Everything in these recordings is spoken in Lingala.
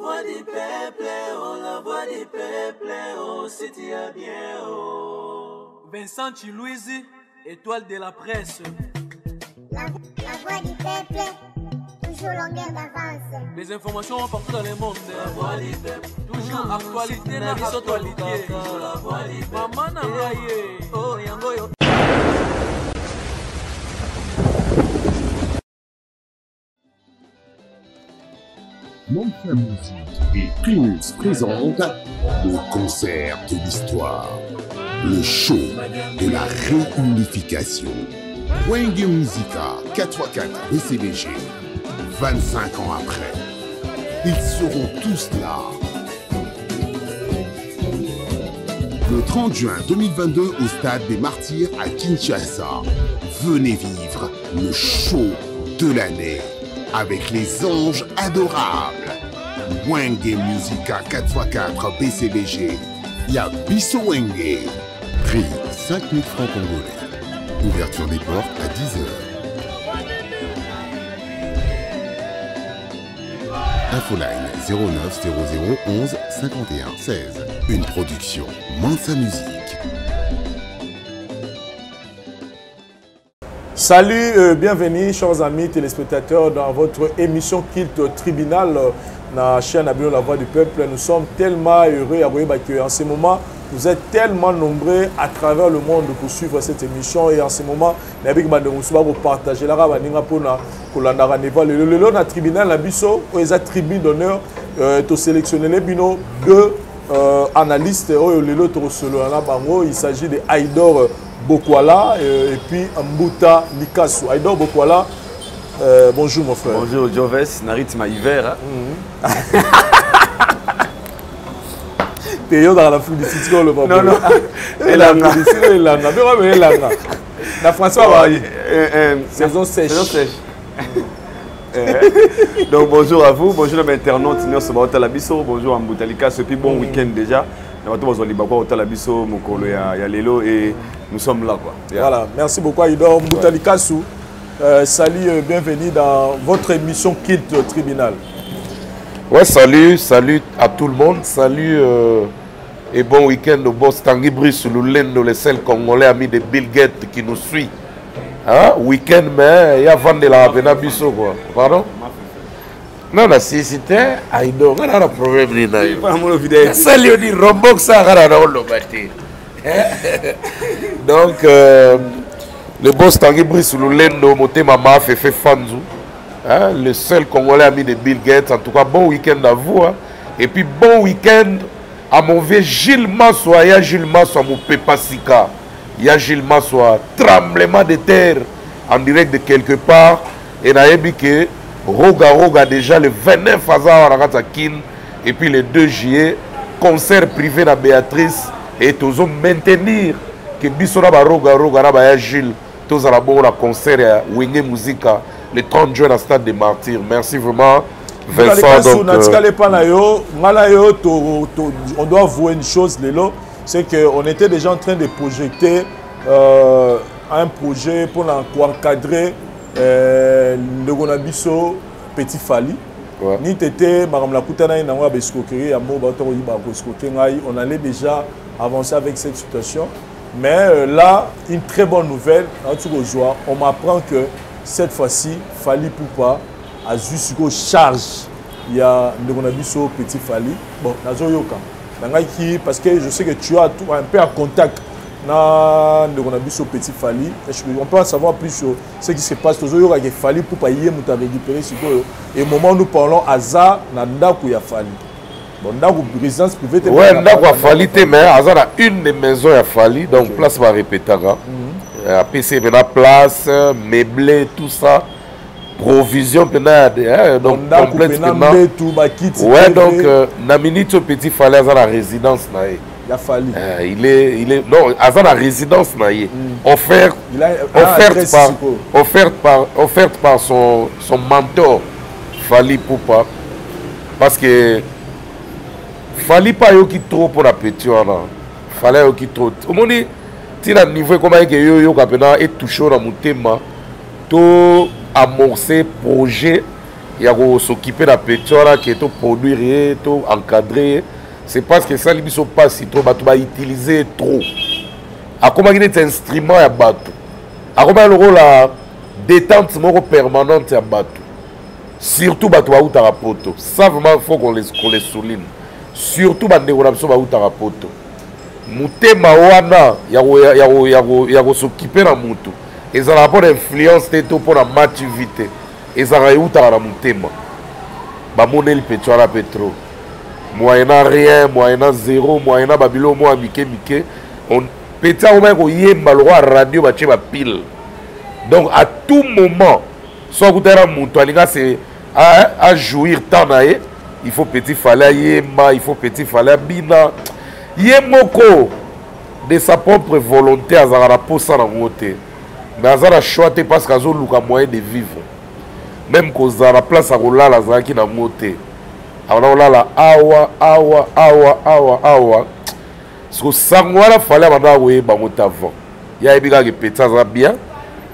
voix du peuple, oh, la voix du peuple, oh, si tu as bien, oh. Vincent Chilouizi, étoile de la presse. La voix du peuple, toujours longueur d'avance. Les informations partout dans le monde. La voix du peuple, toujours actualité, la actualité. La voix du peuple. Maman n'a pas oh, yango. Mansa Musique et Primus présente le concert de l'histoire, le show de la réunification. Wenge Musica 4x4 BCBG, 25 ans après, ils seront tous là. Le 30 juin 2022 au Stade des Martyrs à Kinshasa, venez vivre le show de l'année avec les anges adorables. Wenge Musica 4x4 BCBG, Yabiso Wenge. Prix 5 000 francs congolais. Ouverture des portes à 10h. Infoline 09 00 11 51 16. Une production Mansa Musique. Salut, bienvenue chers amis téléspectateurs dans votre émission Kilt Tribunal dans la chaîne Abino La Voix du Peuple. Nous sommes tellement heureux en ce moment. Vous êtes tellement nombreux à travers le monde pour suivre cette émission et en ce moment, nous allons partager la le tribunal la biso les tribune d'honneur to sélectionner les bino deux analystes il s'agit de Aïdor Bokwala et puis Mbuta Likasu. Aïdor Bokwala, bonjour mon frère. Bonjour Joves, Naritima Hiver. T'es dans la foule du site le Non, non. La François, saison sèche. Donc bonjour à vous, bonjour à mes internautes, bonjour à Mbuta Likasu, et puis bon week-end déjà. Et nous sommes là quoi. Voilà, merci beaucoup Aïdor. Mbuta Likasu, salut, bienvenue dans votre émission Kilt Tribunal. Ouais, salut à tout le monde, salut et bon week-end au boss Tanguy Brice, le seul Congolais ami de Bill Gates qui nous suit. Hein? Week-end, mais il y a vendu la Benabiso quoi. Pardon? Non, non, si c'était Aïdor, on a un problème. Salut, on dit Rombox, ça a donc, le boss Tanguy Brice, le moté Mama fait Fanzou. Hein, le seul Congolais ami de Bill Gates. En tout cas, bon week-end à vous. Hein. Et puis, bon week-end à mon vieux Gilles Massoua. Il y a Gilles Massoua, mon Pepasika. Il y a Gilles Massoua. Tremblement de terre en direct de quelque part. Et n'a que Roga déjà le 29 à Kin. Et puis le 2 juillet, concert privé à Béatrice. Et tous maintenir que Bissora Roga Gilles. Tous à la bonne concert à Wenge Musica. Le 30 juin à Stade des Martyrs. Merci vraiment, Vincent. Donc, on doit avouer une chose, Lélo, c'est qu'on était déjà en train de projeter un projet pour encadrer le Gonabiso Petit Fali. Ni tété, on allait déjà avancer avec cette situation. Mais là, une très bonne nouvelle, on m'apprend que cette fois-ci, Fali Poupa a juste charge. Il y a un Petit Fali. Bon, parce que je sais que tu as un peu en contact avec Petit Fali. On peut en savoir plus sur ce qui se passe. Il y a Fali Poupa récupérer. Et au moment où nous parlons, Aza, il y a Fali. Bon, résidence privée. Oui, il y a Fali, mais Aza a une des maisons à Fali, donc place va répéter. PC, place, meublé, tout ça. Provision, donc complète. Ouais, donc, Naminito Petit Fali, à la résidence. Il a fallu. Il est, non, à la résidence, offerte par son mentor, Fali Poupa. Parce que Fali pas yo qui trop pour la petite. Fallait yo qui trop. Au moins, si le niveau comment est touché dans mon thème, tout amorcer projet il y a s'occuper de la pétrole qui est produire tout encadrer c'est parce que ça les sont pas si trop bateau va utiliser trop à comment il est instrument à bateau à comment le rôle la détente permanente à bateau surtout bateau à outa rapoto ça vraiment faut qu'on les souligne surtout bande on a besoin à outa rapoto mutema wana ya s'occuper na mutu et ça a pas d'influence pour la match vite et ça a eu ta mutema ba monel pétrole la pétrole moyena rien moyena zéro moyena babilo moi mike on pétrole au moins ko yemba le roi radio ba tche ba pile donc à tout moment soit vous tera mutu alinga c'est à jouir tant naé il faut petit fallait yemba il faut petit fallait bina yemoko de sa propre volonté à zara posa na ngote mais azara choix parce qu'azo luka moyen de vivre même cause à la place à rolala zaki na moté rolala awa ce que sangwala fallait bana we ba mota avant ya ebika ke peta za bien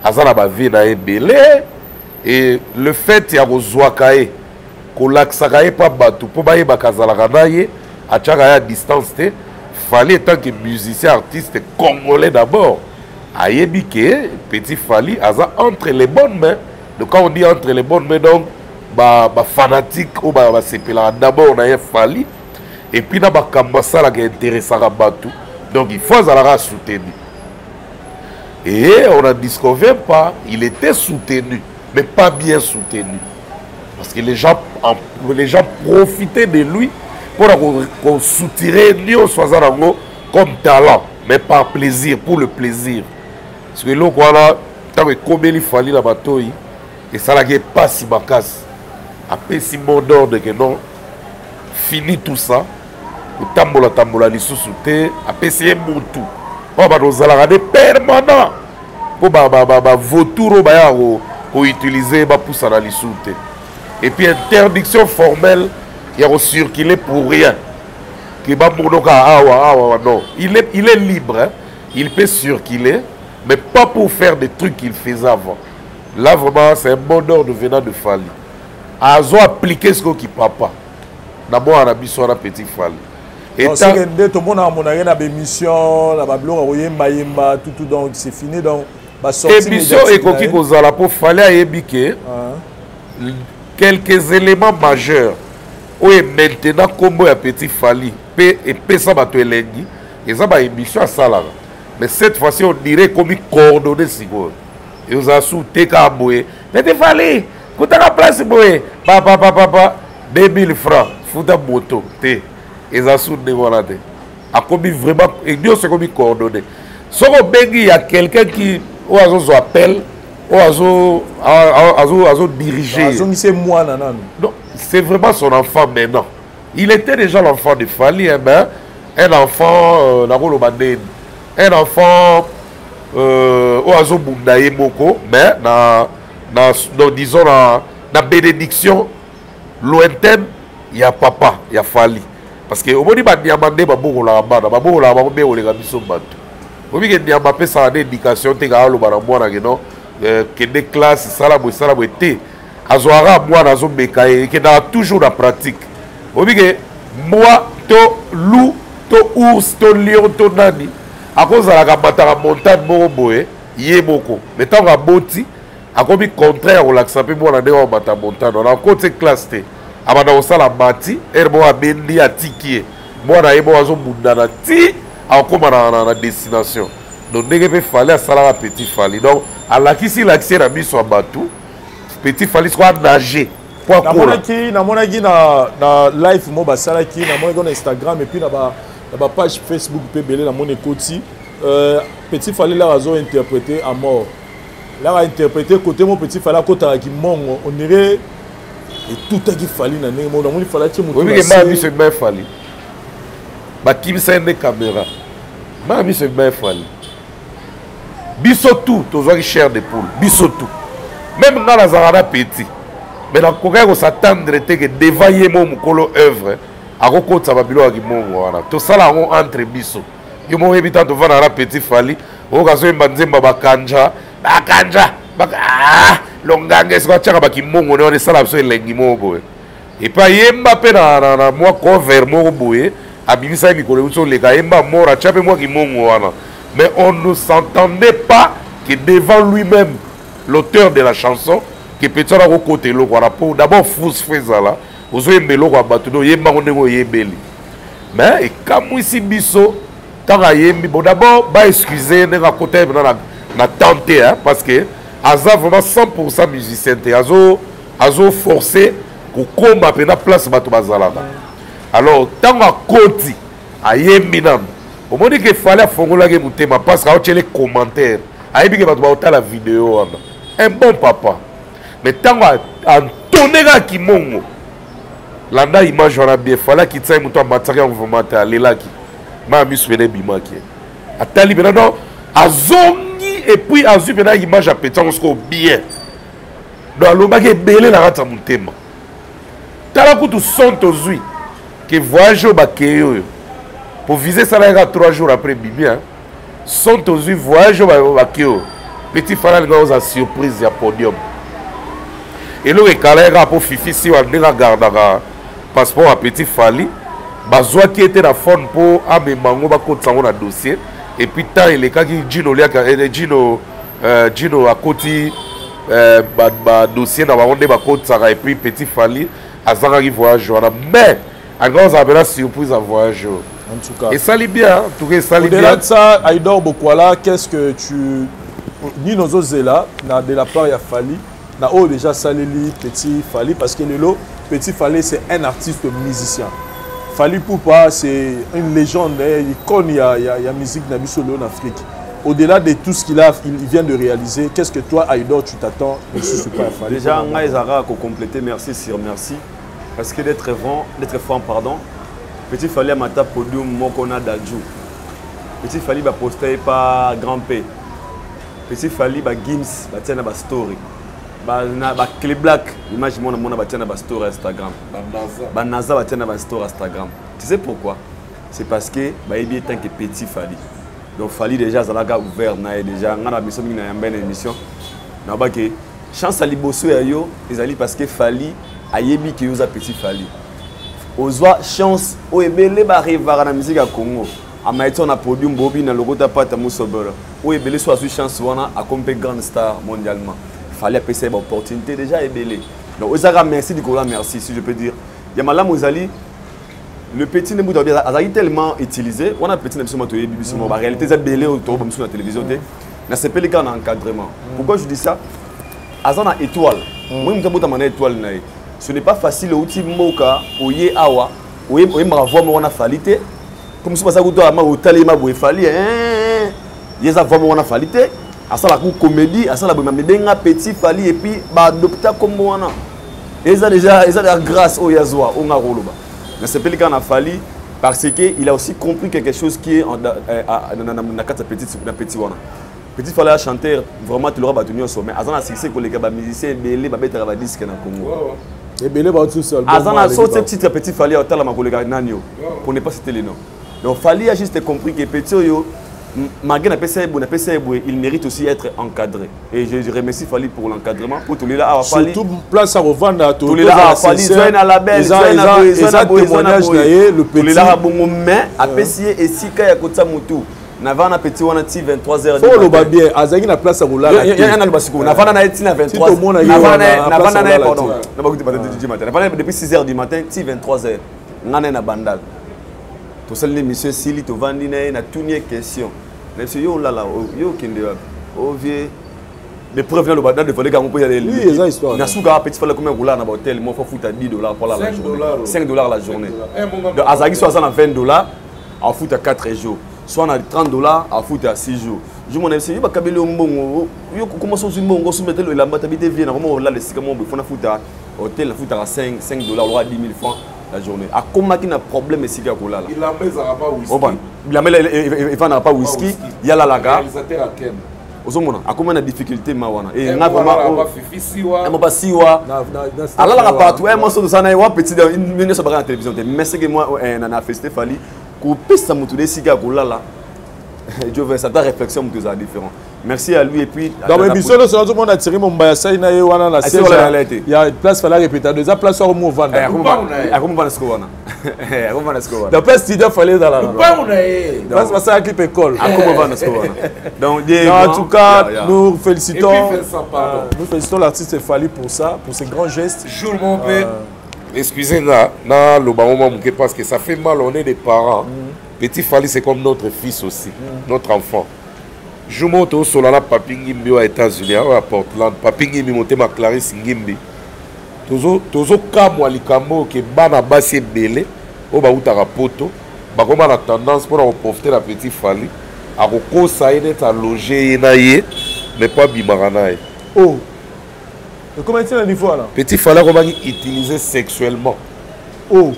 azana ba vie na ebele et le fait ya kozwaka e ko laksaka e pa batu po ba ye bakazala kana ye a tchaka ya distance te fallait tant que musicien artiste congolais d'abord ayebi ke petit Fally aza entre les bonnes mains. Donc quand on dit entre les bonnes mains, donc fanatique ou c'est d'abord on a Fally et puis na ba kambasa la qui intéressant à Batou. Donc il faut la soutenir. Et on a découvert pas, il était soutenu, mais pas bien soutenu. Parce que les gens profitaient de lui pour qu'on soutirait Nio Soazarango comme talent, mais par plaisir, pour le plaisir. Parce que là, voilà, tant que comme il fallait la bataille, et ça n'a pas si ma casse. Après, si mon ordre que non, fini tout ça, le tambola, les sous-soutés, après, c'est un moutou. On va nous aller permanent pour vautour pour utiliser pour ça dans les sous-soutés. Et puis, interdiction formelle, il y a circulé pour rien. Non, il est libre, hein? Il peut circuler, mais pas pour faire des trucs qu'il faisait avant. Là, vraiment, c'est un bon ordre venant de Fally. Azo appliqué ce qu'il papa. D'abord, on a mis sur la petite Fally. Et tout le monde a mon émission, la bablo, tout, donc c'est fini. Donc, émission et coquille qu'on a pour Fally à ébiquer quelques éléments majeurs. Oui, maintenant, comme il y a petit Fally, et ça va te l'énergie, et ça va émission à ça là. Mais cette fois-ci, on dirait comme il coordonné si vous. Et vous avez sauté comme vous. Mais il fallait, quand tu as la place, papa, 2000 francs, foutre la moto. Et vous avez sauté voilà. A comme vraiment, et Dieu c'est comme il coordonné. Sauf qu'il y a quelqu'un qui, ou a appel, ou a dirigé. Non, c'est vraiment son enfant maintenant. Il était déjà l'enfant de Fally, mais un enfant, un enfant, oazo bundaye moko, mais disons na bénédiction lointaine, il y a papa, il y a Fally. Parce que au moment où il y a demandé babou la bana, babou la bana be olega biso batu. Au moment où il y a mapé ça d'éducation, te ga lo bana mwana que que des classes sala bo té. Azoara moi nazo mekaye que dans toujours la pratique. Au moment où moi to loup, to ours, to lion, to nani. À cause de la montagne Moroboé, Yemoko. Mais tant que Boti, à cause du contraire, on a accepté pour la montagne. On a encore cette classe. À la Mati, Herbo a Bendi à Tiki. Moi, on a Ebo Azo Mundana Ti, encore dans la destination. Donc, il fallait à Salara Petit Fally. Donc, à la qui si l'accès a mis sur un bateau, Petit Fally soit nager. Na monaki na live mo basala ki na monaki na Instagram et puis na la page Facebook PBL dans mon écoute Petit Fally là a interprété à mort là a interprété côté mon Petit Fally côté qui mongo on dirait et tout a qui Fally na némo dans mon Fally qui oui mais ma vie c'est bien Fally ba kim c'est une caméra ma vie c'est bien Fally biso tout tozo qui cher de poule biso tout même dans la zarada petit mais dans quoi s'attendre que devant yemo mukolo œuvre à côté de Babilo qui mongo tout ça là entre biso yo mo ebita to vana la Petit Fally o kaso mbanzemba bakanja longanga ce que ba ki mongo ne sala so elengi moko et pas yemba pe na moi cover moko boye abimisa mikolo so le ka yemba mora chape moi ki mongo wana mais on ne s'entendait pas que devant lui-même l'auteur de la chanson que peut-être à côté lo quoi pour d'abord fous faisala ozo yembelo kwa batuno yemba ndeko yebeli mais et comme ici biso tant yembi bon d'abord ba excuser ne côté na tenter hein parce que aza vraiment 100% musicien te azo forcé pour comba pe na place bato bazalaka alors tant à côté ayembi nam au moment que fallait fongola ke mutema parce que les commentaires ayebi ke bato ba la vidéo un bon papa mais tant à tourner à kimongo landa image wana bien fallait qu'il tsaye muto matériel en mouvement ta lelaki ma miswene bimaki atali bena non azongi et puis azu bena image à pétant ko bien dans lobaki belé na rata mutema tala kutu son tozui que voyage au bakeyo pour viser ça là 3 jours après bibi hein son tozui voyage au bakeyo petit fallait nga surprise ya podium et le recalera pour fifi si on ne regardera passeport à petit fali bazwa qui était la forme pour amemango ba côté sango na dossier et puis tant il est ka ki Gino liaka Gino à côté ba dossier na ba onde ba côté ça et puis petit fali azanga qui voyage mais à grand ça la surprise à voyage en tout cas et ça lit bien en tout cas ça lit bien au-delà de ça Aïdor Bokwala qu'est-ce que tu ni nos zela na de la part ya Fali na o déjà saleli Petit Fali parce que Lelo Petit Fali c'est un artiste musicien. Fali Poupa c'est une légende, icône il y a musique nabiso en Afrique. Au-delà de tout ce qu'il vient de réaliser, qu'est-ce que toi Aïdor tu t'attends Fali? Déjà Ngaïzara pour compléter merci sur merci parce que d'être franc pardon. Petit Fali a mata podium mokona d'Adjou. Petit Fali va poster par Grand P. Petit Fali ba Gims ba tiana ba story. Ba Clé Black, image mon ba tiana ba story Instagram. Ba Naza ba tiana ba story Instagram. Tu sais pourquoi? C'est parce que ba ebi tant que Petit Fali. Donc Fali déjà zalaga ouvert na déjà ngana biso mingi na yamba na émission. Na ba ke chance ali bosso ya yo, ezali parce que Fali ayebi ki yoza Petit Fali. Ozwa chance o ebele ba rivara na musique ya Congo. Amaïton a podium Bobby na logota pata musobora. Ou ebele soit su chance wana a comme grande star mondialement. Fallait appeler cette opportunité déjà ebele. Donc Ozara merci Nicolas merci si je peux dire. Yamala Mozali le petit Nebouda a tellement utilisé. On a petit Nebouda to yebi biso ba réalité ça belé autour de la télévision té. Na c'est pas le cas en encadrement. Pourquoi je dis ça? Azana étoile. Moi m'ta mana étoile na. Ce n'est pas facile au outil moka oye awa. Oye mara moi on a falité. Comme si ça goûte à ma hôtel ma boue fali hein yeza vraiment on a falité à ça la comédie à ça la boue mais benga Petit Fali et puis ba adopter comme moi et ça déjà grâce au yazwa on a roloba mais c'est pas le cas na Fali parce que il a aussi compris quelque chose qui est na kata petit wana Petit Fali a chanter vraiment tu l'auras battu au sommet azana succès que les gars musiciens belé ba bettre ba disque na Congo et belé ba tout seul azana sauter petit Petit Fali à tala ma collègue nanio pour ne pas citer les noms. Donc Fali a juste compris que Petit Oyo, malgré il mérite aussi être encadré. Et je remercie Fali pour l'encadrement. Pour tous les là, surtout place à revendre tous les là, Fali, soit un label, soit un témoignage, le Petit. Tous les là, bon mais à Pessier et Sika et à Kotsamutu. Navana Petit wana ti 23h. Faut le bien. Azagi na place à rouler. Il y a un albasiko. Navana na ti na 23h. Navana na pardon. Navana depuis 6h du matin ti 23h. Ngane na bandal. Tout ça l'émission Sili to vandine na toutes question. Monsieur yo là yo kinde o vieux les preuves le badal de voler quand on peut y aller. Oui, ça histoire. Na souka Petit Fali comme rouler na hôtel, moi faut foutre $10 pour la journée. $5 la journée. De Azagi soit ça na $20, à foutre à 4 jours. Soit na $30 à foutre à 6 jours. Je mon MC ba kabeli mbongo yo comment so mbongo so mettre le lamba tabité vient vraiment là le sika mo faut na foutre hôtel na foutre à $5 ou 10 000 francs la journée. À comment qu'il a problème ici qu'il y a là. Il a mis à pas whisky. Il a mis il va pas whisky. Il y a la laga. Ozomona. À comment la difficulté mawana. Et on a vraiment fifi siwa. On pas siwa. Alors là partout. Moi sur ça na petit une minute sur la télévision. Mais c'est que moi na festé Fali. Ko pesa mutu de sika là. Dieu veut, c'est ta réflexion qui est différent. Merci à lui et puis. Dans l'émission, tout le monde a tiré mon bayasa, il y a une place, il fallait répéter. Deux places au mot vendre. La place, il fallait dans la. Place, c'est un clip école. Donc, en tout cas, nous félicitons l'artiste Fally pour ça, pour ses grands gestes. Jour mon père. Excusez-moi, parce que ça fait mal, on est des parents. Petit Fally, c'est comme notre fils aussi, notre enfant. Je monte au Solana Papi Ngimbi aux États-Unis, à Portland. Papi Ngimbi monté ma Clarisse Ngimbi. Tozo Kamwa Likambo, qui est bana bassi belé, au Baoutara Poto. Bakoma a tendance pour profiter la Petit Fally. À Roko, ça est à loger, mais pas Bimaranaï. Oh! Et comment est-il le niveau là? Petit Fally, on va utiliser sexuellement. Oh!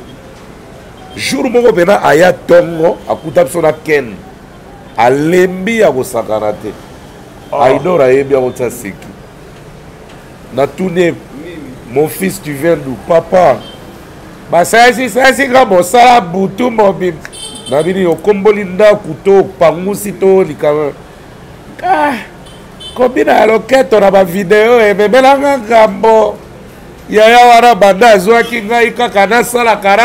Jour moko pena aya tongo akuta sona ken alembi ya kosakana te aidora yebi ya kota seki na tune mon fils tu viens d'où papa ba sasi ngamo sala butu mobim na bini okomboli ndaku to pangusi to likama kombina loketo na ba video emebelanga ngambo yaya wana banda azwaki ngai kaka nasalaka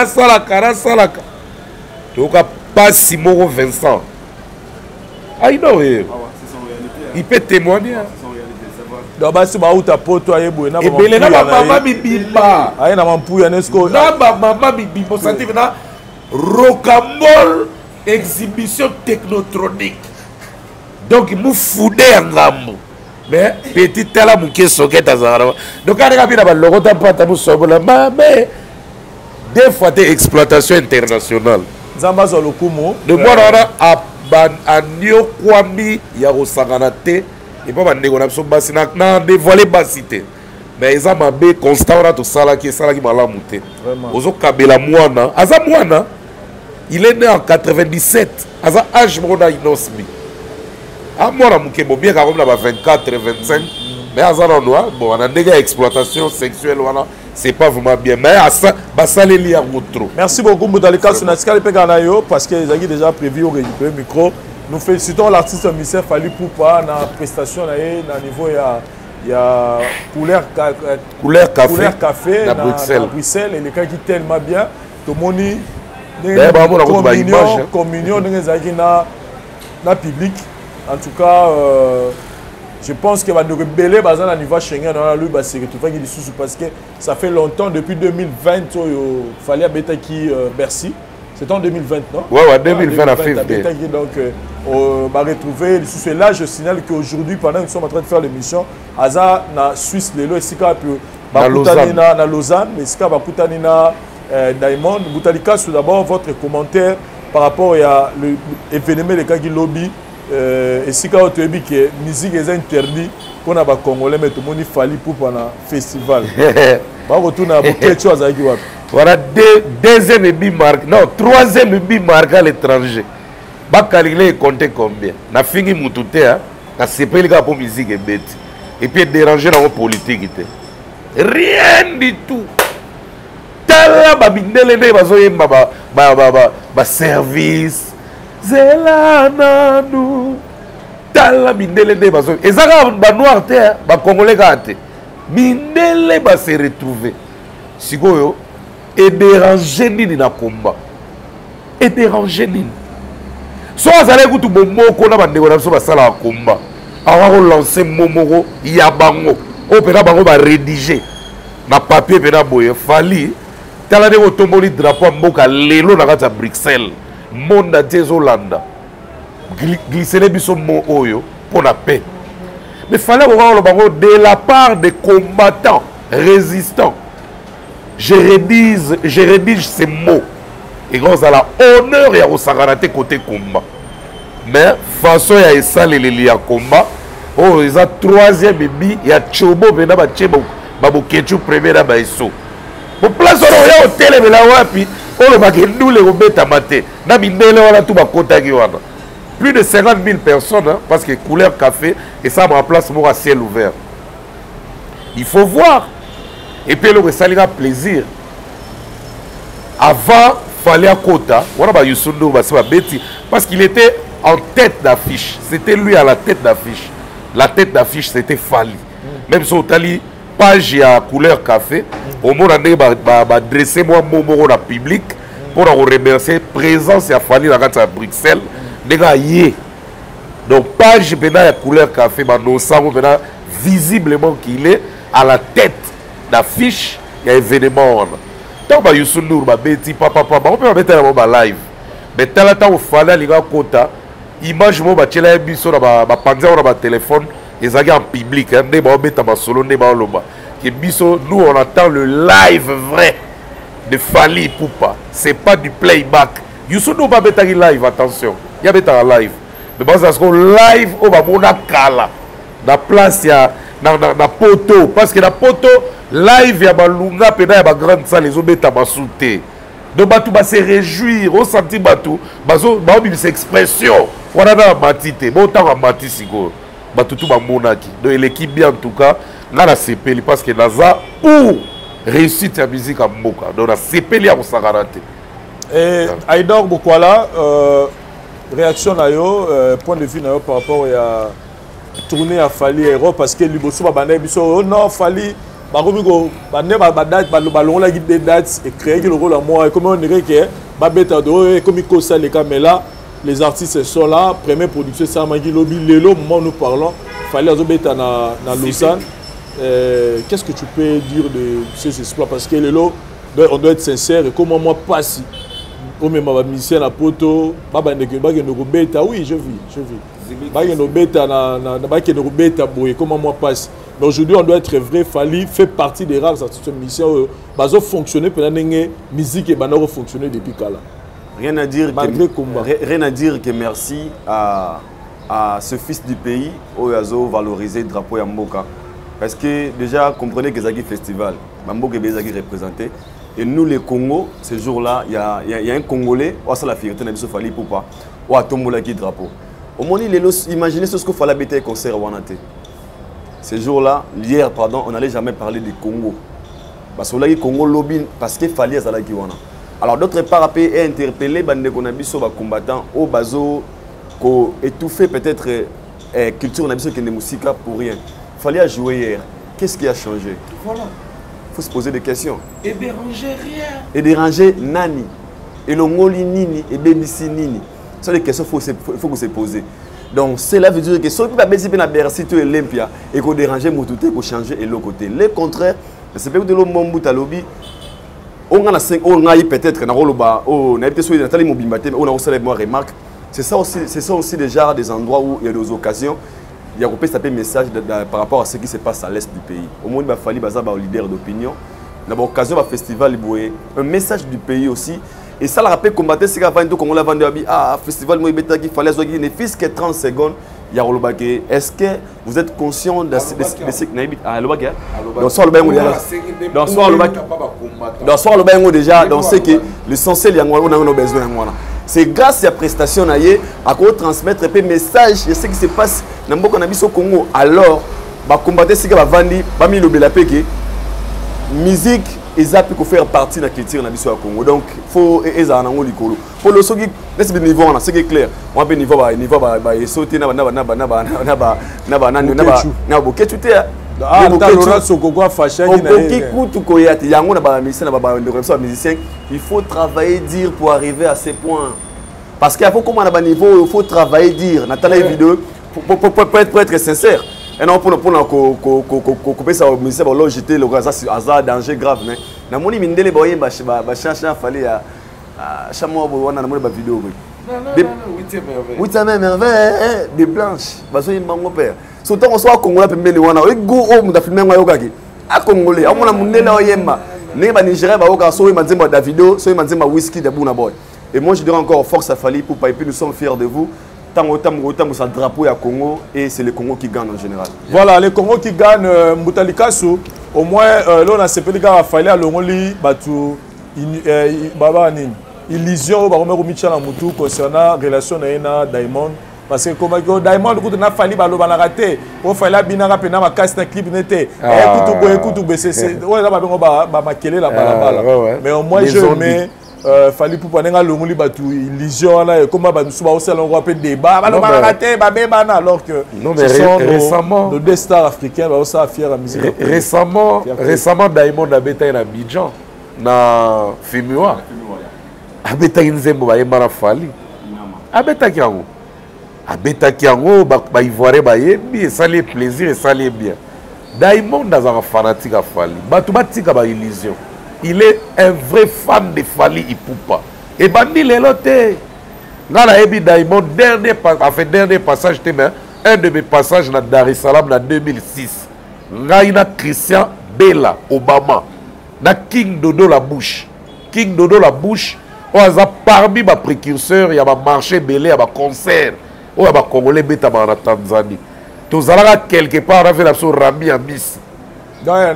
toka pasi moko Vincent I know him. Il peut témoigner. Donc basi bauta poto ayebwe na ebele na mama bibimba aye na mampuya nesko na mama bibimba santi na rocambole exhibition technotronique donc mu foudé ngambo. Mais petit tala muke soket azara donc quand on a ba logo ta pata mu sobola mais des fois des exploitation internationale zamba zo lokumo de moi a nio kwambi ya kosangana te et pas ba ndeko na biso basi na dévoiler basité mais ils ont mabé constant on a tout ça là qui malamu te ozo kabela mwana aza mwana il est né en 97 aza âge mona inosmi à moi, je suis bien comme 24, 25, mais à ça, bon, on a des exploitation sexuelle, c'est pas vraiment bien. Mais à ça, ça les lie à trop. Merci beaucoup, Moudalika Sunatika Lepeganayo, parce qu'ils ont déjà prévu au micro. Nous félicitons l'artiste Michel Fally Poupa dans la prestation, dans le niveau, il y a couleur café dans Bruxelles, et les cas qui tellement bien. Tout le monde communion dans le public. En tout cas, je pense qu'il va nous rebeller dans le niveau Schengen. Parce que ça fait longtemps, depuis 2020, il fallait habiter qui Bercy. C'était en 2020, non? Oui, 2020 à février. Donc, on va retrouver. Là, je signale qu'aujourd'hui, pendant que nous sommes en train de faire l'émission, Aza, na Suisse, Lelo, Sika, na Lausanne, mais Sika, Bakutanina, Diamond. Boutalika, tout d'abord, votre commentaire par rapport à l'événement de Kagi Lobby. Et si quand tu dis que la musique est interdite, qu'on a des Congolais, mais tout le monde Fally Poupa dans le festival. On va retourner à quelque chose. Voilà, deuxième bimarque, non, troisième bimarque à l'étranger. Bakalile est compté combien? Na fini moutouté, na sepé les gars pour musique et bête. Et puis déranger dans la politique. Rien du tout. Tala babindele ne bazoye ba service. Zelananu tala mindele de bazo ezaka ba noir te ba congolais kate mindele ba se retrouver sikoyo et déranger nini na combat et déranger nini so azale kutu bomoko na bandeko na biso basala combat awa ko lancer momoko ya bango opera bango ba rédiger na papier pena boye Fally tala de otomboli drapeau mboka lelo na kata Bruxelles monde entier Zolanda glisser les bisous mots oyo pour la paix. Mais fallait voir le bango de la part des combattants résistants. Je rédige ces mots et grâce à la honneur et à Osagarate côté combat. Mais façon ya esale les à combat oh ils ont troisième bi ya chobo bena ba chebo babo kechu premier na ba iso. Pour place au hôtel mais là wapi oh, plus de 50 000 personnes, hein, parce que couleur café, et ça me remplace moi à ciel ouvert. Il faut voir. Et puis, le salira plaisir. Avant, il fallait à Kota, parce qu'il était en tête d'affiche. C'était lui à la tête d'affiche. La tête d'affiche, c'était Fally. Même si on a dit page à couleur café, au moins on a dressé moi mon public pour remercier présence à Fally dans à Bruxelles. Donc page à couleur café, nous savons visiblement qu'il est à la tête d'affiche. Il y a un événement. Tant que Youssou Ndour va bêti papa on peut mettre la live. Mais tant que Fally les gars quota image mo ba tela biso na ba panza na ba téléphone ils en public hein ne ba mettre ba solo ne ba loba que biso nous on attend le live vrai de Fally Ipupa. C'est pas du playback. Youssou Ndour va mettre live, attention. Il y a mettre live. Mais parce que live on va mona kala. Na place ya na poto parce que la poto live ya balunga pena ya ba grande salle les obeta basouté. Donc batou va se réjouir au senti batou bazo ba obi expression. Voilà na matite. Bon temps à matisigo. Batou tout ba monaki. Donc l'équipe bien en tout cas na la CPL parce que naza pour réussite la musique à Mboka. Donc la CPL ya Osagarate. Et Aïdor Bokwala réaction na yo point de vue na yo par rapport à tourner à Fally Héros parce que liboso ba banda biso non Fally ba komiko ba ne ba date ba longola guide des dates et créer le rôle à moi comme on dirait que ba beta do komiko ça les caméras les artistes sont là première production ça mangi lobby lelo moment nous parlons Fally azo beta na Lausanne qu'est-ce que tu peux dire de ces espoirs parce que lelo on doit être sincère et comment moi passe au même ma musicien à poto baba ndeke ba kendo ko beta oui je vis ba kendo beta na ba kendo ko beta boye comment moi passe. Mais aujourd'hui, on doit être vrai. Fally fait partie des rares artistes musiciens qui ont fonctionné pendant que la musique a fonctionné depuis Kala. Rien à dire que merci à ce fils du pays qui a valorisé le drapeau Yamboka. Parce que déjà, comprenez que c'est un festival. Yamboka est représenté. Et nous, les Congos, ce jour-là, il y a un Congolais qui a la fierté de Fally Ipupa qui a tombé le drapeau. Au moment où imaginez ce qu'il fallait bêter concert à Wanate. Ce jour-là, hier, pardon, on n'allait jamais parler du Congo. Parce que là, le Congo lobby, parce qu'il fallait ça là qui wana. Alors d'autre part, AP est interpellé, bande qu'on a vu sur les combattants au bazo, qu'on étouffé peut-être culture, on a vu que des musiques pour rien. Il fallait jouer hier. Qu'est-ce qui a changé? Voilà. Il faut se poser des questions. Et déranger rien. Et déranger nani. Et le ngoli nini et BBC nini. Ce sont des questions qu'il faut se poser. Donc, cela veut dire que si on peut pas Bercy et Olympia et qu'on dérange Moutouté, qu'on change et l'autre côté. Le contraire, c'est peut-être que l'homme à lobby, on a peut-être on a été sur Nathalie Mobimbate, on a aussi les remarques. C'est ça aussi déjà des endroits où il y a des occasions. Il y a un peu message par rapport à ce qui se passe à l'est du pays. Au moins, il fallait un leader d'opinion. Dans l'occasion d'un festival, un message du pays aussi. Et ça, le rappel combattre, c'est qu'avant tout, comme on l'a vendu, festival, il fallait ne fût que 30 secondes. Est-ce que vous êtes conscient de ce que déjà, on sait que l'essentiel, on a besoin. C'est grâce à la prestation à quoi transmettre un message de ce qui se passe dans le Congo. Alors, combattre, c'est qu'avant de musique. Ils ont faire partie de la culture du Congo. Donc, il faut les avoir dans le colo. Pour le niveau, c'est clair. On a niveau sauter na il faut travailler dire pour arriver à ces points. Parce qu'il faut comment à niveau, il faut travailler dire. Nathalie vidéo pour être sincère. Et non, pour couper ça au ministère, on jeter le hasard, danger grave. Mais dans mon imindé, les chercher à fallait à chaque mois, on a une vidéo. Oui, ça merveille, des blanches. Parce que mon père. Surtout on soit Congolais, puis on a un goût de filmer à Congolais. On a mon nez là, né ba Nigeria, ba oka so m'a dit ma vidéo, so m'a dit ma whisky de Buna Boy. Et moi je dirais encore force à Fally Ipupa et puis nous sommes fiers de vous. Tant ça drapeau à Congo et c'est le Congo qui gagne en général. Voilà, le Congo qui gagne Mbutalikasu. Au moins là on a CPL gars Fally à l'ongoli batu baba nini. Illusion ba romero Michel Mutu concernant relation na Diamond parce que comme Diamond coup na Fally ba lo ba raté. O Fally binaka pena ma casse na clip n'était. Écoute BCC. Ouais là ba makele la bala. Mais au moins je mets Fali Poupa nenga longoli batu illusion là comment ba musuba aussi on va faire débat ba ba raté ba bana alors que non mais récemment nos deux stars africains ba aussi fier à musique récemment Diamond a bêta na Abidjan na Fimiwa a bêta Nzembo ba yemba na Fali a bêta kiango ba ivoiré ba yebi ça les plaisir et ça les bien Diamond dans un fanatique à Fali batu batika ba illusion. Il est un vrai fan de Fali Ipupa. Et bandi lelote. Ngala ebi Diamond dernier passage un de mes passages dans Dar es Salaam en 2006. Ngaina Christian Bella Obama. Na King Dodo la bouche. King Dodo la bouche. On a parmi ma précurseurs, il y a un marché belé, il y a un concert. On a un Congolais bêta en Tanzanie. Tous allons quelque part, on a fait la chose Rami à Miss.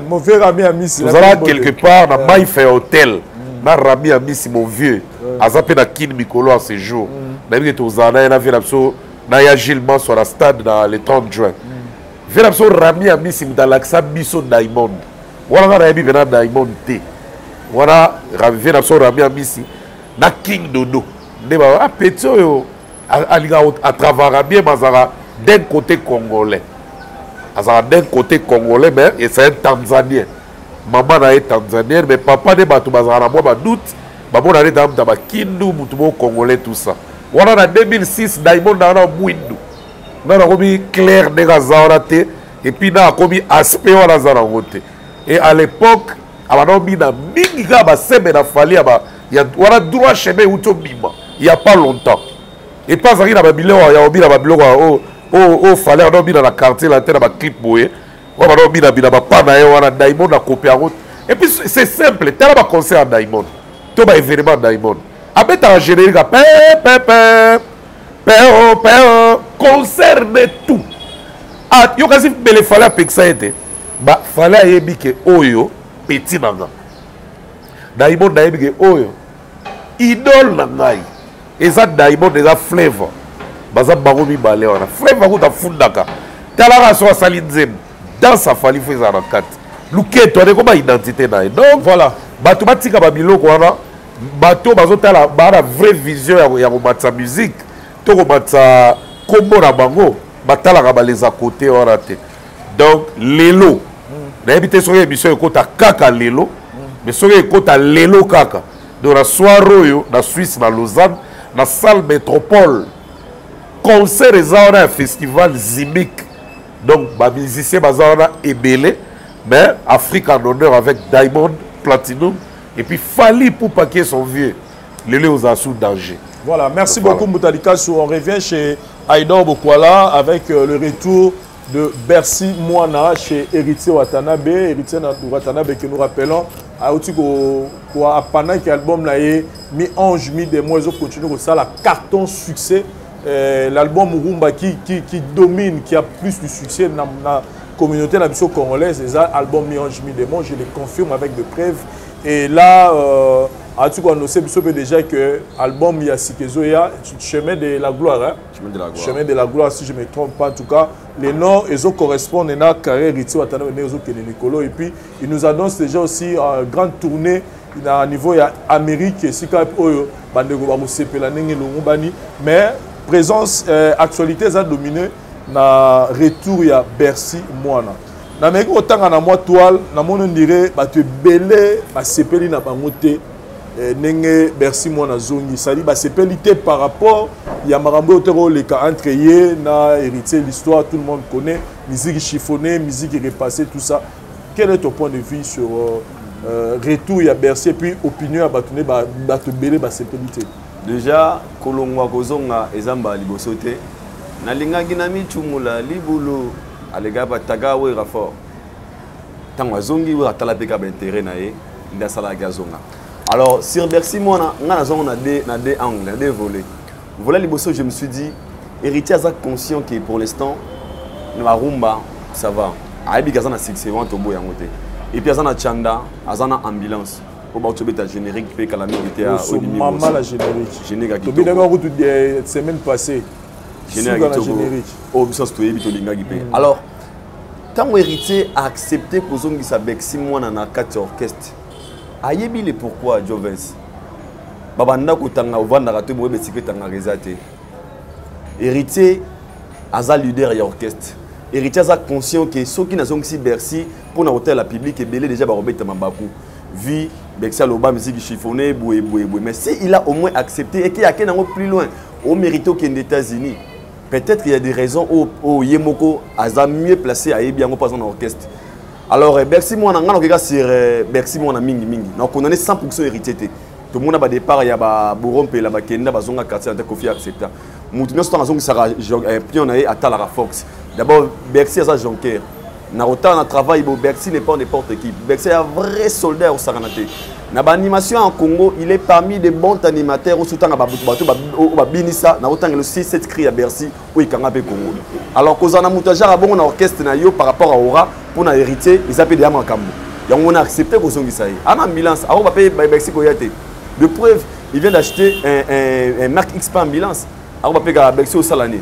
Mon vieux Rami Amis. Nous allons quelque part, on a fait hôtel. On a Rami Amis, mon vieux. A zappé na Kin Mikolo en ce jour. On a vu que nous avons fait la chose. On a Gilman sur la stade dans le 30 juin. Fait la chose Rami Amis, dans l'accent Bisso Diamond. On a vu que Diamond T. On a fait la chose Rami Amis. Na King Dodo. On a petit à travers bien, d'un côté congolais. D'un côté congolais, mais c'est un Tanzanien. Maman est Tanzanienne, mais papa n'est pas tout bazar. Moi, je doute. Maman est dans le Kindu, Moutumo congolais, tout ça. Voilà, en 2006, Diamond a Mouindou. On a commis Claire Negazarate, et puis on a commis Aspect Wazararote. Et à l'époque, on a mis dans Minga, il y a droit chemin où tu bima. Il n'y a pas longtemps. Et pas ça, il y a oh fallait on dans la quartier la tête dans clip boye on va pas na Diamond a copié route et puis c'est simple tel ba concert Diamond to ba événement Diamond abeta en générique concert de tout ah yo kasi bele fallait pexa été ba fallait yebi ke oyo petit nanga Diamond na yebi ke oyo idole na ngai eza Diamond eza flavor baza bango mibale wana Flavor kuta fundaka talaka so asali Nzembo dans sa Fali feza na kati luketo ne koma identité na donc voilà bato batika ba biloko wana bato bazotala ba vraie vision ya komatsa musique to komatsa kombo na bango batalaka ba les à côté wana te donc lelo na ebité soki émission ekota kaka lelo mais soki ekota lelo kaka donc na soir oyo na Suisse na Lausanne na salle métropole concert et un festival zimique. Donc, les musiciens sont ébélés, mais Afrique en honneur avec Diamond, Platinum, et puis Fali Poupa qui est son vieux. Le Léo sous danger. Voilà, merci beaucoup Moutalika. On revient chez Aïdor Bokwala avec le retour de Bercy Moana chez Héritier Watanabe. Héritier Watanabe que nous rappelons, pendant que l'album a mis ange, mis des mois, ils ont continué comme ça, la carton succès. L'album Murumba qui domine, qui a plus de succès dans la communauté congolaise, c'est l'album Mi-Ange Mi-Démon, je le confirme avec des preuves. Et là, on sait déjà que l'album Yasikezo Chemin de la Gloire. Hein? Chemin de la Gloire, si je ne me trompe pas. En tout cas, les noms correspondent à carrière Ritsi Watanabe Nicolo. Et puis, il nous annonce déjà aussi une grande tournée à niveau Amérique, mais présence, actualité, ça a dominé na retour ya Bercy Moana. Na meko otanga na moi toile, na mon dirait ba te belé ba sepeli na bangote nenge Bercy Moana zongi. Ça dit ba sepelité par rapport ya marambo otero le ka entre ye na héritier l'histoire tout le monde connaît, musique chiffonnée, musique repassée tout ça. Quel est ton point de vue sur retour ya Bercy et puis opinion à batouné ba te belé ba sepelité? Déjà, Kolongwa Kozonga ezamba libosote. Na linga ginami chumula libulu alega bataga we rafort. Tangwa zongi we atala peka ba intérêt na ye nda sala gazonga. Alors sur Bercy moi na zonga na deux angles, na deux volets. Voilà liboso je me suis dit héritier a conscient que pour l'instant na rumba ça va. Aibi kazana 6 want to boy yangote. Et puis azana chanda, azana ambulance. Pour que tu générique puis que la minorité a au niveau maman la générique générique tu bien route de semaine passée générique au sens to yebi to linga gipe alors tant héritier a accepté que zongi sa bec 6 mois na 4 orchestre ayebi le pourquoi Jovens babanda kotanga ovanda to boye betike tanga rezate héritier aza leader et orchestre héritier aza conscient que ceux qui n'ont pas Bercy pour na hôtel la public et belé déjà ba robeta mabaku vie Bercy loba musique chiffonné boué mais si il a au moins accepté et qu'il y a quelqu'un plus loin au mérite qu'en États-Unis peut-être qu'il y a des raisons au Yemoko aza mieux placé à bien pas en orchestre. Alors Bercy moi on a regardé sur Bercy moi on a mingi donc on a 100% héritier. Tout le monde a départ il y a ba Bourompe la ba Kenda ba zonga quartier de Kofi accepta. Moutinho c'est un zonga sera pion na atala Fox. D'abord Bercy a Jonker. Na autant na travail Bercy n'est pas n'importe qui. Bercy est un vrai soldat au Saranate. Na ba animation en Congo, il est parmi des bons animateurs au soutien à ba binisa na autant le 6-7 cri à Bercy ou ikanga pe Congo. Alors cause na mutaja bon na orchestre na yo par rapport à Aura pour na héritier, ils appellent des Makambo. Donc on a accepté que zongi ça. En ambulance, a on va payer Bercy Koyate. De preuve, il vient d'acheter un Mark X par ambulance. Alors on va payer Bercy au Salané.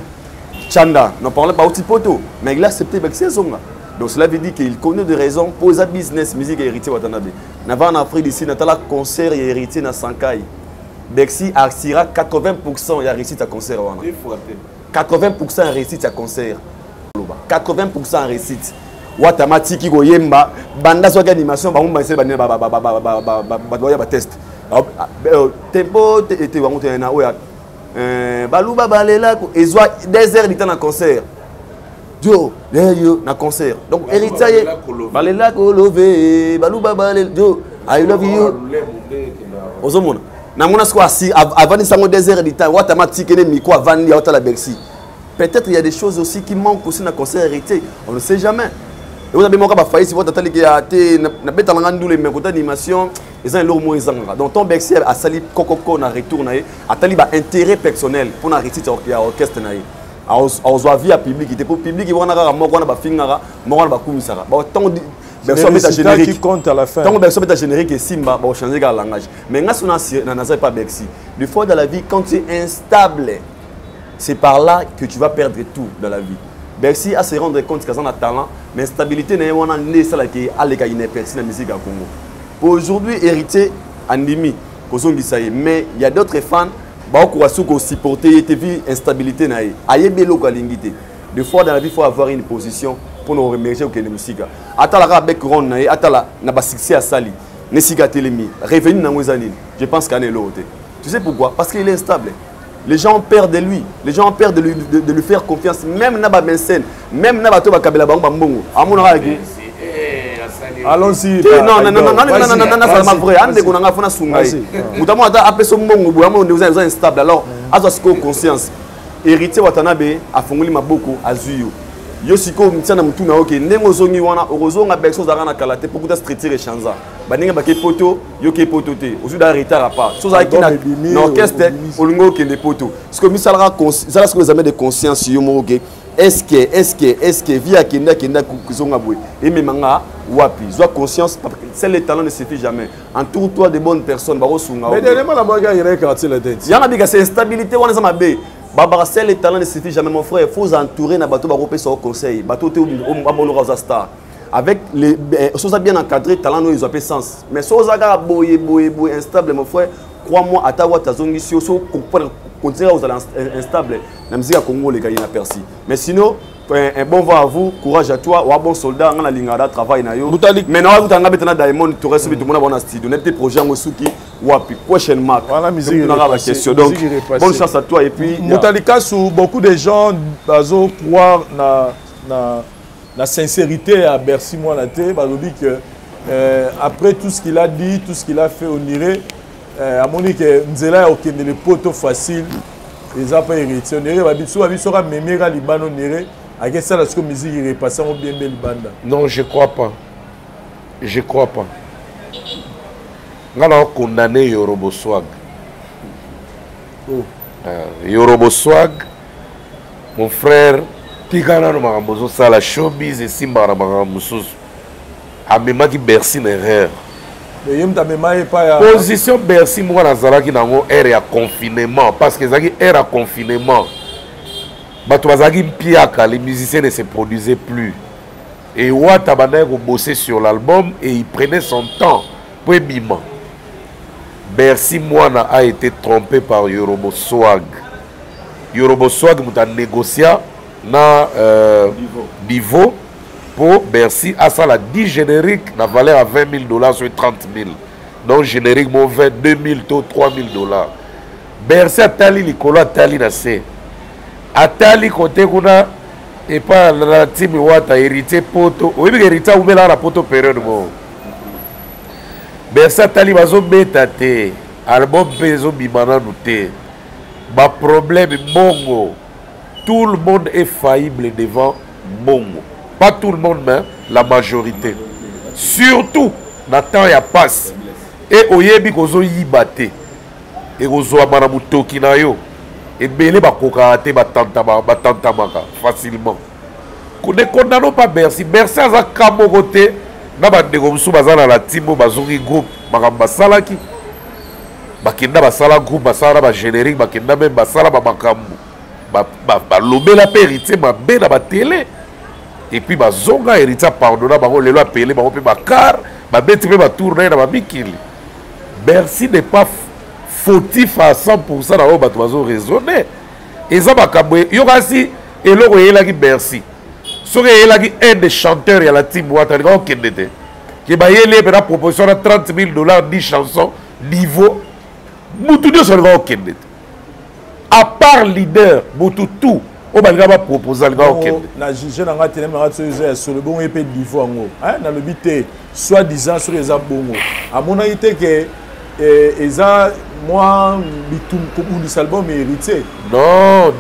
Chanda, n'en parlons pas au Tipoto, mais il a accepté Bercy Zonga. Donc cela veut dire qu'il connaît des raisons pour sa business, musique et héritier Watanabe. Nava en Afrique d'ici, Natala concert et héritier na Sankai. Bercy assira 80% et a réussi ta concert. 80% a réussi ta concert. 80% a réussi. Watamati ki goyemba, banda so animation, ba mumba se ba test. Tempo était vraiment na oya. Baluba balela ezwa 2 heures de temps na concert. Jo, yo na concert. Donc héritier balela kolove, baluba balel jo, I love you. Ozomona. Na mona sko asi avant de sango 2 heures de temps, watamati kene miko avant ya la Bercy. Peut-être il y a des choses aussi qui manquent aussi dans le concert héritier. On ne sait jamais. Et vous avez mon cas failli si votre tali qui a été na beta ngandou les côté animation ils ont leur moins zanga. Donc ton Bercy a sali kokoko na retourner a tali ba intérêt personnel pour na réciter orchestre na a ozo via public était pour public ils vont na moko na ba fingara moko na ba kumisara. Ba tant Bercy met générique qui compte à la fin. Tant Bercy met générique et Simba ba changer le langage. Mais ngasuna na pas Bercy. Des fois dans la vie quand tu es instable c'est par là que tu vas perdre tout dans la vie. Bercy a se rendre compte qu'il y a un talent, mais l'instabilité n'est pas celle qui est à l'écart de la musique à Congo. Aujourd'hui, héritier, Andimi, mais il y a d'autres fans qui supporter cette instabilité. Des fois, dans la vie, il faut avoir une position pour nous remercier la musique. Atala avec Ron, Atala n'a succès à Sali, Nessiga Telemi, revenu dans Mouezanine. Je pense qu'il est l'autre. Tu sais pourquoi? Parce qu'il est instable. Les gens ont peur de lui. Les gens ont peur de lui faire confiance. Même Naba Bensen, même Naba Toba Kabela Bambongo. Allons-y. Non, ça m'a vrai. Ande Gonanga Fona Sungai. Notamment, après ce Mbongo, vous êtes instable. Alors, Azosko conscience. Héritier Watanabe a fongoli Maboko, Azuyo. Yosiko Mtiana Mutuna, ok, Nemozongi Wana, Orozonga Bekso Zarana Kalate, pour que tu streetir et chanza. Baninga Bake Poto, Yoke Potote, Ozu d'arrêter à part. Chose avec une orchestre, Olungo qui est des poteaux. Ce que Missalra, ça, ce que vous avez de conscience sur Yomoke, est-ce que, via Kenda Kuzongabwe, et Memanga, Wapi, sois conscience, c'est le talent ne suffit jamais. Entoure-toi de bonnes personnes, Barosunga. Mais dernièrement, la bagarre, il y a un quartier la tête. Il y a une instabilité, on est en bé. Barbara, c'est le talent ne suffit jamais, mon frère. Il faut entourer na bateau baropé sur conseil. Bateau te au star. Avec les choses bien encadrées, talent nous ils ont sens. Mais choses à boye instable, mon frère. Crois-moi, à ta voix, ta zone ici, continuer aux instable. La musique à Congo, les gars, il y a perçu. Mais sinon, un bon vent à vous, courage à toi, ou un bon soldat, on a lingada, travail na yo. Maintenant, vous avez besoin Diamond, tu restes tout le monde dans studio. Notre projet en Osuki, Wapi, prochainement. Voilà, musique. Question. Donc, bonne chance à toi et puis. Moutalika, sous beaucoup de gens, bazo croire la sincérité à Bercy Moanaté, bazo dit que après tout ce qu'il a dit, tout ce qu'il a fait, on irait. À mon avis, Nzela a aucun des poteaux faciles. Ils n'ont pas hérité. On irait, il sera mémé à Liban, on irait. À quel sens est-ce que la musique est repassée au bien bel banda? Non, je ne crois pas. Je ne crois pas. On a condamné Yorobo Swag. Yorobo Swag, mon frère, Tigana no Marambozo, ça la showbiz et Simba na Marambozo. A même qui Bercy une erreur. Position Bercy, moi, Nazaraki dans mon air à confinement. Parce que Zaki air à confinement. Les musiciens ne se produisaient plus. Et Ouattara bosser sur l'album et il prenait son temps pour bimant. Bercy Moana a été trompé par Yorobo Swag. Yorobo Swag a négocié na niveau pour Bercy à ça la 10 génériques na valeur à $20,000 sur 30,000. Donc générique mauvais 2,000 to 3,000 $. Bercy a tali likolo a tali na se. A tali côté kuna et pas la team Wata hérité poto. Oui mais hérité ou la poto période mo. Bercy a tali bazo beta te. Album peso bimana nouté. Ma problème mongo. Tout le monde est faillible devant mongo. Pas tout le monde mais la majorité. Surtout Nathan ya passe. Et oyebi kozo yibate. Et kozo amana mutoki na yo. Et belé bakoka te batantamaka facilement. Ne condamnons pas Bercy. Bercy a kamogote na bandeko musu bazana la timo bazongi groupe makamba salaki. Bakenda basala groupe basala ba générique bakenda même basala ba makambu. Ba lobela pe héritier ma be na ba télé. Et puis bazonga héritier pardonna bango lelo appelé bango pe bakar ba beti pe ba tourner na ba mikili. Bercy n'est pas fautif à 100% dans le bateau raisonné. Et ça bakabwe yokasi eloko yelaki Bercy. Soki yelaki un des chanteurs ya la team Wata ko kendete. Ki ba yele pe na proposition de $30,000 10 chansons niveau mutudio sur le kendete. À part leader mututu o balga ba proposer le kendete. Na jige na ngati na ngati sur le bon épée de niveau ngo. Hein na le bité soit disant sur les abongo. À mon avis que et ça moi bitum album héritier. Non,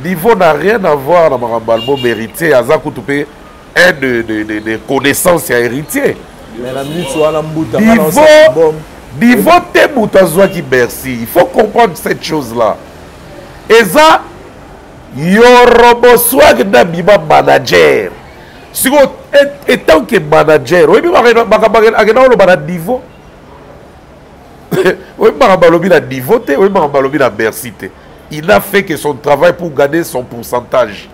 niveau n'a rien à voir dans mon album héritier. Aza kutupe un de connaissances à héritier. Mais la minute soit la mbuta niveau te mutazwa qui Bercy. Il faut comprendre cette chose là. Et ça Yorobo Swag na biba manager. Si vous étant que manager, oui mais ba niveau. Oui, il n'a fait que son travail pour gagner son pourcentage.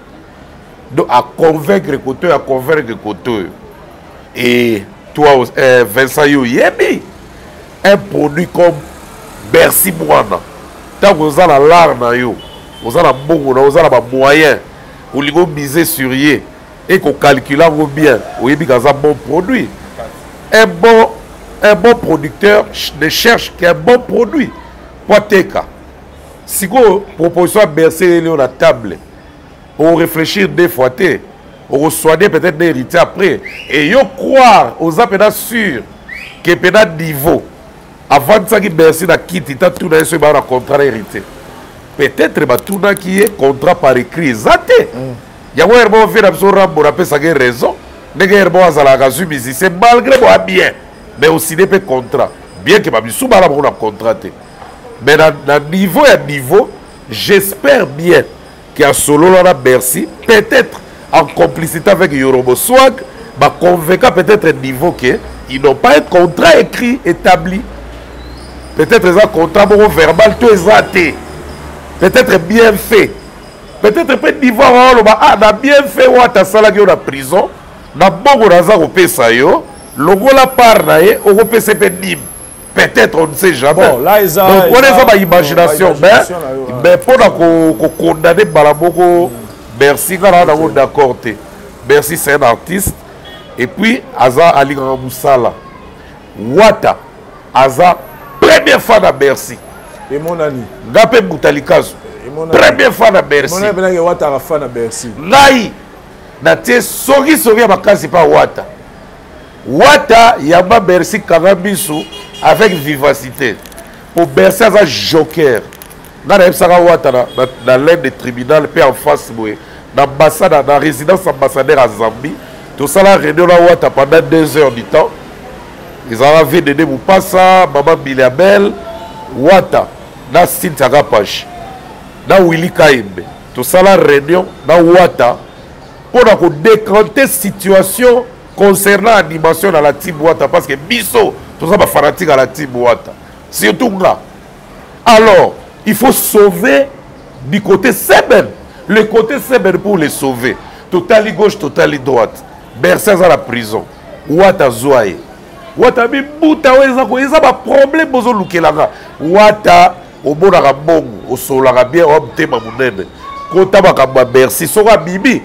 Donc, à convaincre le côté, à convaincre le côté. Et toi, Vincent Yoyebi, un produit comme Bercy Moana, tant que vous avez l'art, vous avez un moyen, vous avez misé sur lui et qu'on calcule bien, vous avez un bon produit. Un bon producteur ne cherche qu'un bon produit. Poiteka. Si vous proposez à Bercy sur la table, on réfléchit deux fois, on soigner peut-être des héritiers après. Et yo croire aux appels sûrs que peut-être niveau avant de ça qui Bercy na quitte, il a tout dans ce bar contrat hérité. Peut-être que tout dans qui est contrat par écrit. Zate. Il y a un bon fait absolument pour rappeler ça raison. Les gars bon à la gazu musicien malgré moi bien. Mais aussi des contrats. Bien que ma bisou bala mon contrat. Mais dans niveau et niveau, j'espère bien qu'il y a solo là Bercy, peut-être en complicité avec Yorobo Swag, va convaincre peut-être un niveau que ils n'ont pas un contrat écrit établi. Peut-être un contrat bon verbal tout exaté. Peut-être bien fait. Peut-être peut niveau on a bien fait ou ta sala qui la prison, na bon raza au pesayo. Logo la part nae au PCP Nîmes. Peut-être on ne sait jamais. Bon, là ils ont on est dans imagination mais pour condamner Balaboko Bercy là on est d'accord. Bercy c'est un artiste et puis Aza Ali Moussala Wata Aza première fois à Bercy et mon ami Ngapé Moutalikazu première fois à Bercy mon ami Wata fan à Bercy ngai na te sogi à bakasi pas Wata Wata Yamba Bercy Kagabisu avec vivacité. Pour Bercy un joker. Dans l'aide des tribunaux, puis en face, dans l'ambassade, dans la résidence ambassadeur à Zambie, tout ça là, réunion là Wata pendant 2 heures du temps. Ils ont vu de Moupassa, Maman Biliabel, Wata, dans Sintiaga Pache, dans Willy Kaimbe. Tout ça là, réunion dans Wata pour décanter la situation concernant l'animation dans la team Wata parce que Bisso, tout ça va fanatique à la team Wata. Surtout là. Alors, il faut sauver du côté Seben. Le côté Seben pour les sauver. Totali gauche, totali droite. Bercy à la prison. Wata Zouaye. wata bibuta oyo eza baproblème bozolukelanga wata omonaka mbongo osololaka bien oya motema monene kota makambo ya bercy soki abimi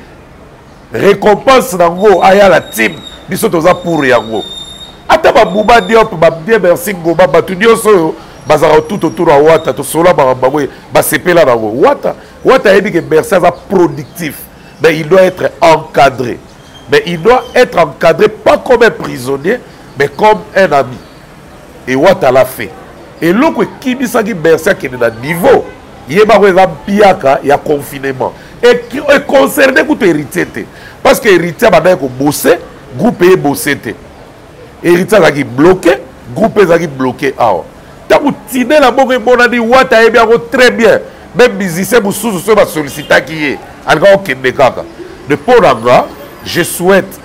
récompense nango aya la team biso toza pour yango ata babuma diop babie merci ngoma bato nyonso oyo bazalaka tout autour ya wata tosola makambo yango basepela nango wata ayebi ke bercy aza productif mais il doit être encadré. Mais il doit être encadré pas comme un prisonnier, mais comme un ami. Et Wata l'a fait. Et l'autre qui dit ça qui berce qui est à niveau, il y a un confinement. Et concerné pour héritier. Parce que héritier a bossé, groupe est bossé. Héritier a bloqué, groupe est bloqué. Tant que tu n'es la bonne dit Wata est bien très bien. Même musicien vous sous-solliciter qui est. De Ponanga, je souhaite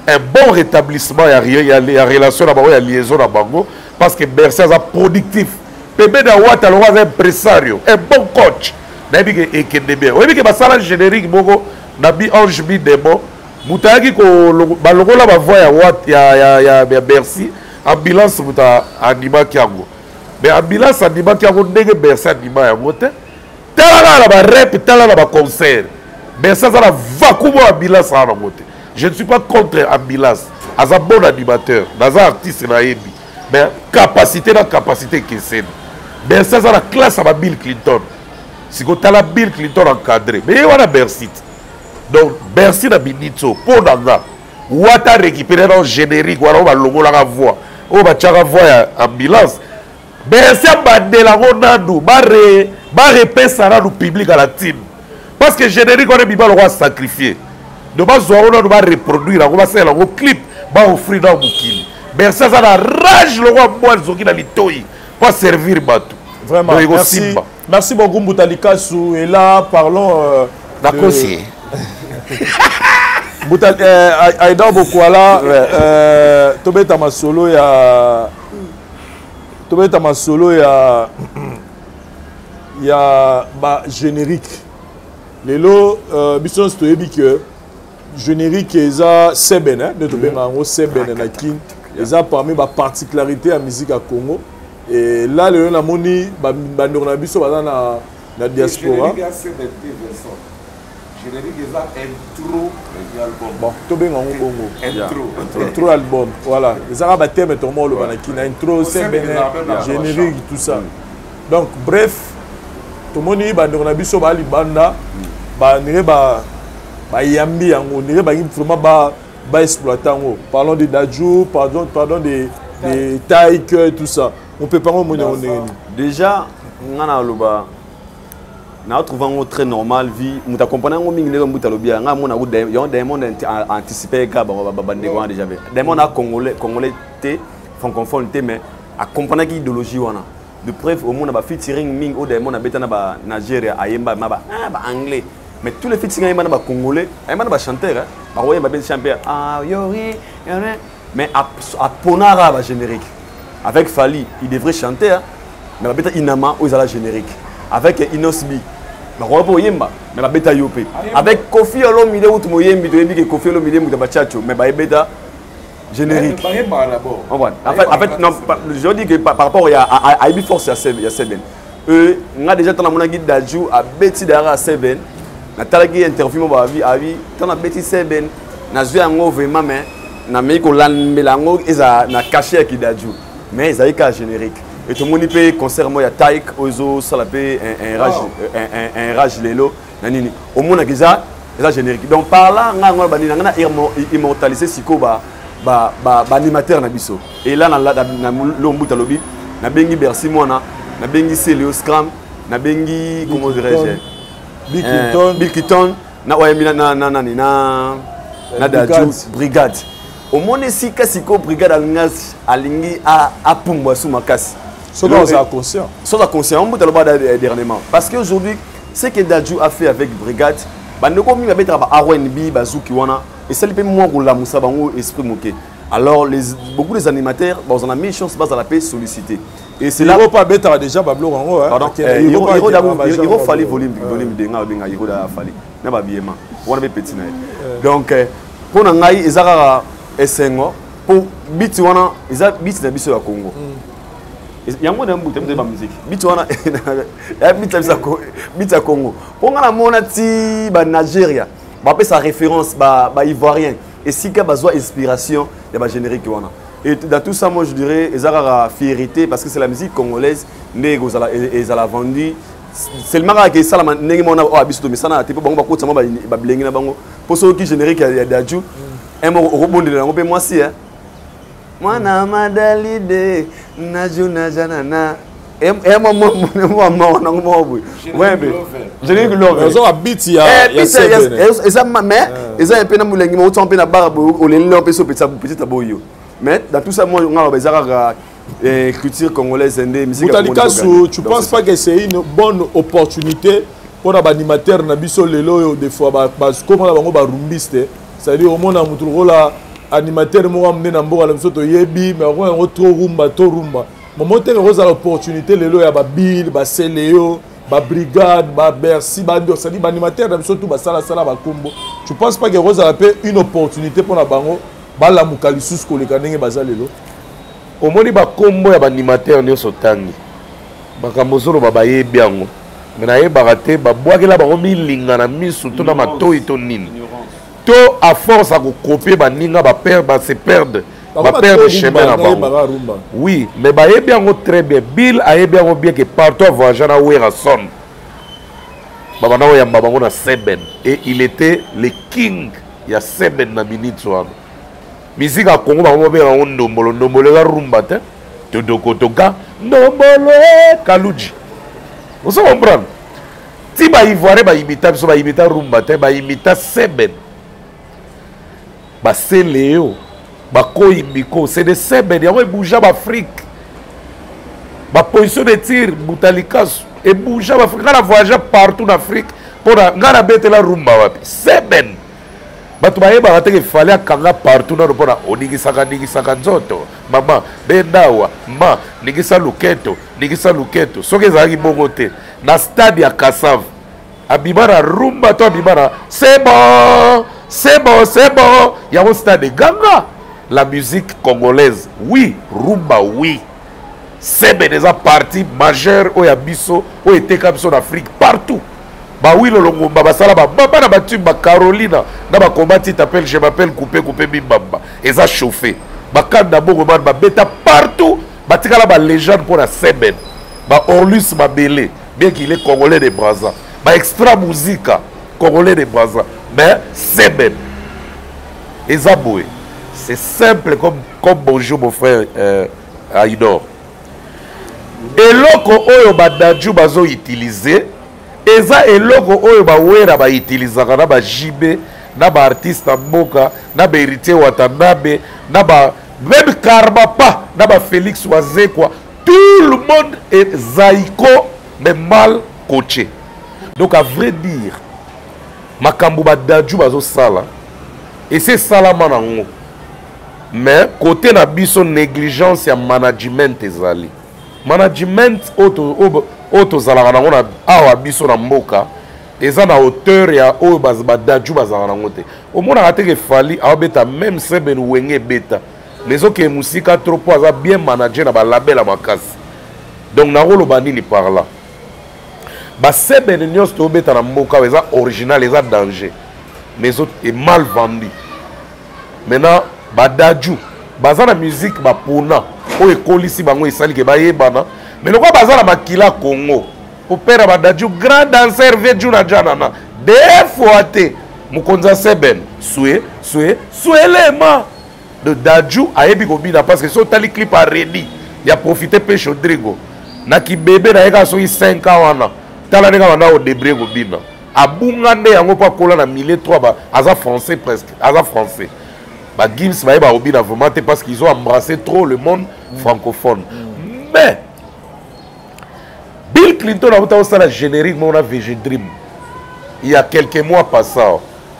un bon rétablissement et la relation à la liaison à Bango parce que Bercy est productif. Pébé na Wata est un impresario, un bon coach. Nabi que Kendebe. Oui, que basala générique Bogo, Nabi Ange Bi Demo, Moutaki ko balongo la voix ya Wata ya Bercy, ambulance muta anima kiango. Mais ambulance anima kiango ndenge Bercy anima ya ngote. Tala la ba rep, tala la ba concert. Mais ça la vacuum ambulance à la montée. Je ne suis pas contre ambulance. As un bon animateur, as un artiste naïbi. Mais capacité qui c'est. Mais ça la classe à Bill Clinton. Si vous avez Bill Clinton encadré, mais il y a Bercy. Donc Bercy na binito pour nanga. Wata récupérer dans générique, on va logo la voix. On va tchara voix ambulance. Bercy bandela ronando, ba repesa na le public à la team. Parce que générique, on est sacrifié. Nous allons reproduire, on va faire un clip, on va offrir dans le bouquin. Mais ça a la rage, le roi, moi, qui a l'itoï, pour servir Batou. Vraiment, merci. Merci beaucoup, Moutalikasu. Et là, parlons. D'accord, Aïda Bokwala, Tobeta Masolo, il y a. Tobeta Masolo, il y a générique. Lelo biso stoyebi que générique eza seben de to benga ngo seben na kin eza parmi ba particularité à musique à Congo et là le na moni ba ndona biso baza na diaspora générique eza intro album bon to benga ngo bongo intro album voilà eza ba thème to mo lo ba na kin intro seben générique tout ça donc bref to moni ba ndona biso ba libanda yambi yango nire ba vraiment ba exploiter yango parlons de Dadju pardon de Taïk et tout ça on peut pas remonter on déjà ngana loba na trouvé un très normal vie muta comprendre ngo mingi ne muta lobia nga mona go Diamond anticipé ka ba bande ko déjà Diamond a congolais té francophone té mais a comprendre qui idéologie wana de preuve au monde ba featuring ming o Diamond a betana ba Nigeria ayemba ba anglais. Mais tous les featuring ayemba ba congolais ayemba ba chanteur hein ba roye ba chanteur yori mais à Ponara ba générique avec Fali il devrait chanter hein mais ba beta Inama o la générique avec Inosbi ba roye po yemba mais ba beta Yopé avec Kofi Olomide ou tumoyembi to yebi que Kofi Olomide mu ba chacho mais ba beta générique. En fait, non, je dis que par rapport à Ibi Force, il y a Seven. On a déjà dans guide d'Adjou à Betty Dara Seven. Na talagi interview mo avi tant na Betty Seven na zui ango vraiment mais na meiko lan melango eza na caché qui d'Adjou mais ils avaient qu'à générique et tout le monde peut concert moi ya Taïk Ozo ça la peut un rage lelo nanini au monde giza générique donc par là nga banina na immortaliser siko ba animateur na biso et là na lombu talobi na bengi Bercy mona na bengi Celio Scram na bengi comment dirais-je Bill Clinton na oyemina na Dadju brigade au monde si kasiko brigade alingi a pumbwa sous makasi so conscient on peut taloba dernièrement parce que aujourd'hui ce que Dadju a fait avec brigade bandeko mi ba betra ba R&B bazuki wana et ça peut moi la musa bango esprit moqué alors beaucoup des animateurs on a mis chance base à la paix solliciter et c'est là pas betra déjà bablo rango pardon il fallait volume denga benga il da fallait na ba biema on a petit na donc pour ngai ezara esengo pour beat wana eza beat na biso ya Congo yango na mbuta mbe ba musique beat wana beat ya Congo ponga na mona ti ba Nigeria ba pe sa référence ba ivoirien et si ka bazwa inspiration de ba générique wana et dans tout ça moi je dirais ezara fierté parce que c'est la musique congolaise nego za la vendu seulement que ça la ndenge mona o abiso mais ça na te bango ba kotsa ba bilengi na bango pour ceux qui générique ya Dadju un mot rebondir na ngopé moi si hein mwana madalide najuna janana mais dans tout ça, moi, on a une culture congolaise et musique. Tu ne penses pas que c'est une bonne opportunité pour les animateurs Nabiso Lelo des fois parce que comme on a rumbiste, c'est-à-dire au moins on a trouvé l'animateur moi amené dans bois la misoto yebi mais on a trop rumba. Moment où on a l'opportunité Lelo ya ba Bill, ba Seléo, ba Brigade, ba Bercy, ba Ndo, c'est-à-dire l'animateur Nabiso tout ba sala ba combo. Tu ne penses pas que on a une opportunité pour la bango bala mukalisus ko le kanenge baza Lelo? Au moins ba combo ya ba animateur nyoso tangi. Bakamozolo ba yebi yango. Mais na yeba te ba boakela ba milinga na misu to na matoi to nini. To à force à copier ba ninga ba perdre ba se perdre. Ba perdre chemin là bas. Oui, mais ba yebi yango très bien. Bill a yebi yango bien que partout voyager na Werason. Baba na ya baba na Seben et il était le king ya Seben na minute wana. Musique à Congo ba mo be na ndombolo la rumba te. Todokotoka ndombolo kaluji. Vous comprenez? Si ba ivoiré ba imita rumba te ba imita Seben. Ba Seléo, ba Koimbiko, c'est des Seben, y'a bouger l'Afrique. Ba position de tir Boutalikas et bouger l'Afrique. On a voyagé partout en Afrique pour ngana bete la rumba wapi. Seben. Ba tu ba yeba te fallait kanga partout na pour onigisa nzoto. Mama bendawa, ma nigisa luketo. Soke zaki bongo te. Na stade ya Kassav. Abimara rumba to abimara. C'est bon. Il y a un stade de Ganga. La musique congolaise, oui. Rumba, oui. C'est déjà partie majeure au Yabiso, au Etekabiso d'Afrique, partout. Bah oui, le Longomba, bah ça là, bah na battu, bah Carolina, na bah combat, tu t'appelles, je m'appelle coupé, bibamba. Et ça chauffé. Bah quand d'abord, bah bêta partout, bah tu as la légende pour la Seben. Bah Orlus Mabele, bien qu'il est congolais de Brazza. Bah extra musica, congolais de Brazza. Mais Seben. Et Zaboué. C'est simple comme bonjour mon frère Aïdor. Et l'oko oyo badadju bazo utiliser. Et ça et l'oko oyo ba wera ba utiliser na ba JB, na ba artiste mboka, na ba héritier Watanabe, na ba même Karbapa, na ba Félix Wazekwa. Tout le monde est zaïko mais mal coaché. Donc à vrai dire, makambo badadju bazo sala. Et c'est ça la manango. Mais côté na biso négligence ya management ezali. Management auto zalaka nango na awa biso na mboka eza na hauteur ya oyo badadju bazalaka nango te. Omonaka te ke fali abeta même Seben wenge beta. Mais oke musika trop po aza bien manager na balabel ya makasi. Donc nakoloba nini par là. Ba Seben nyonso tobeta na mboka eza original eza danger. Mais autres est mal vendu. Maintenant, badadju, baza na musique ba pona, o ekolisi bango esali ke bayebana. Mais lokwa baza na makila Congo. Opera badadju grand danseur veju na janana. Des fois te mukonza Seben, suelema de dadju ayebi kobina parce que so tali clip a ready. Ya profiter pe Chodrigo. Na ki bébé na eka so 5 ans wana. Tala neka wana o debré kobina. Abungande yango pa kola na 1003 ba aza français presque aza français ba Gims ba ba obina vraiment parce qu'ils ont embrassé trop le monde francophone. Mais Bill Clinton a eu un générique mon VG Dream il y a quelques mois passés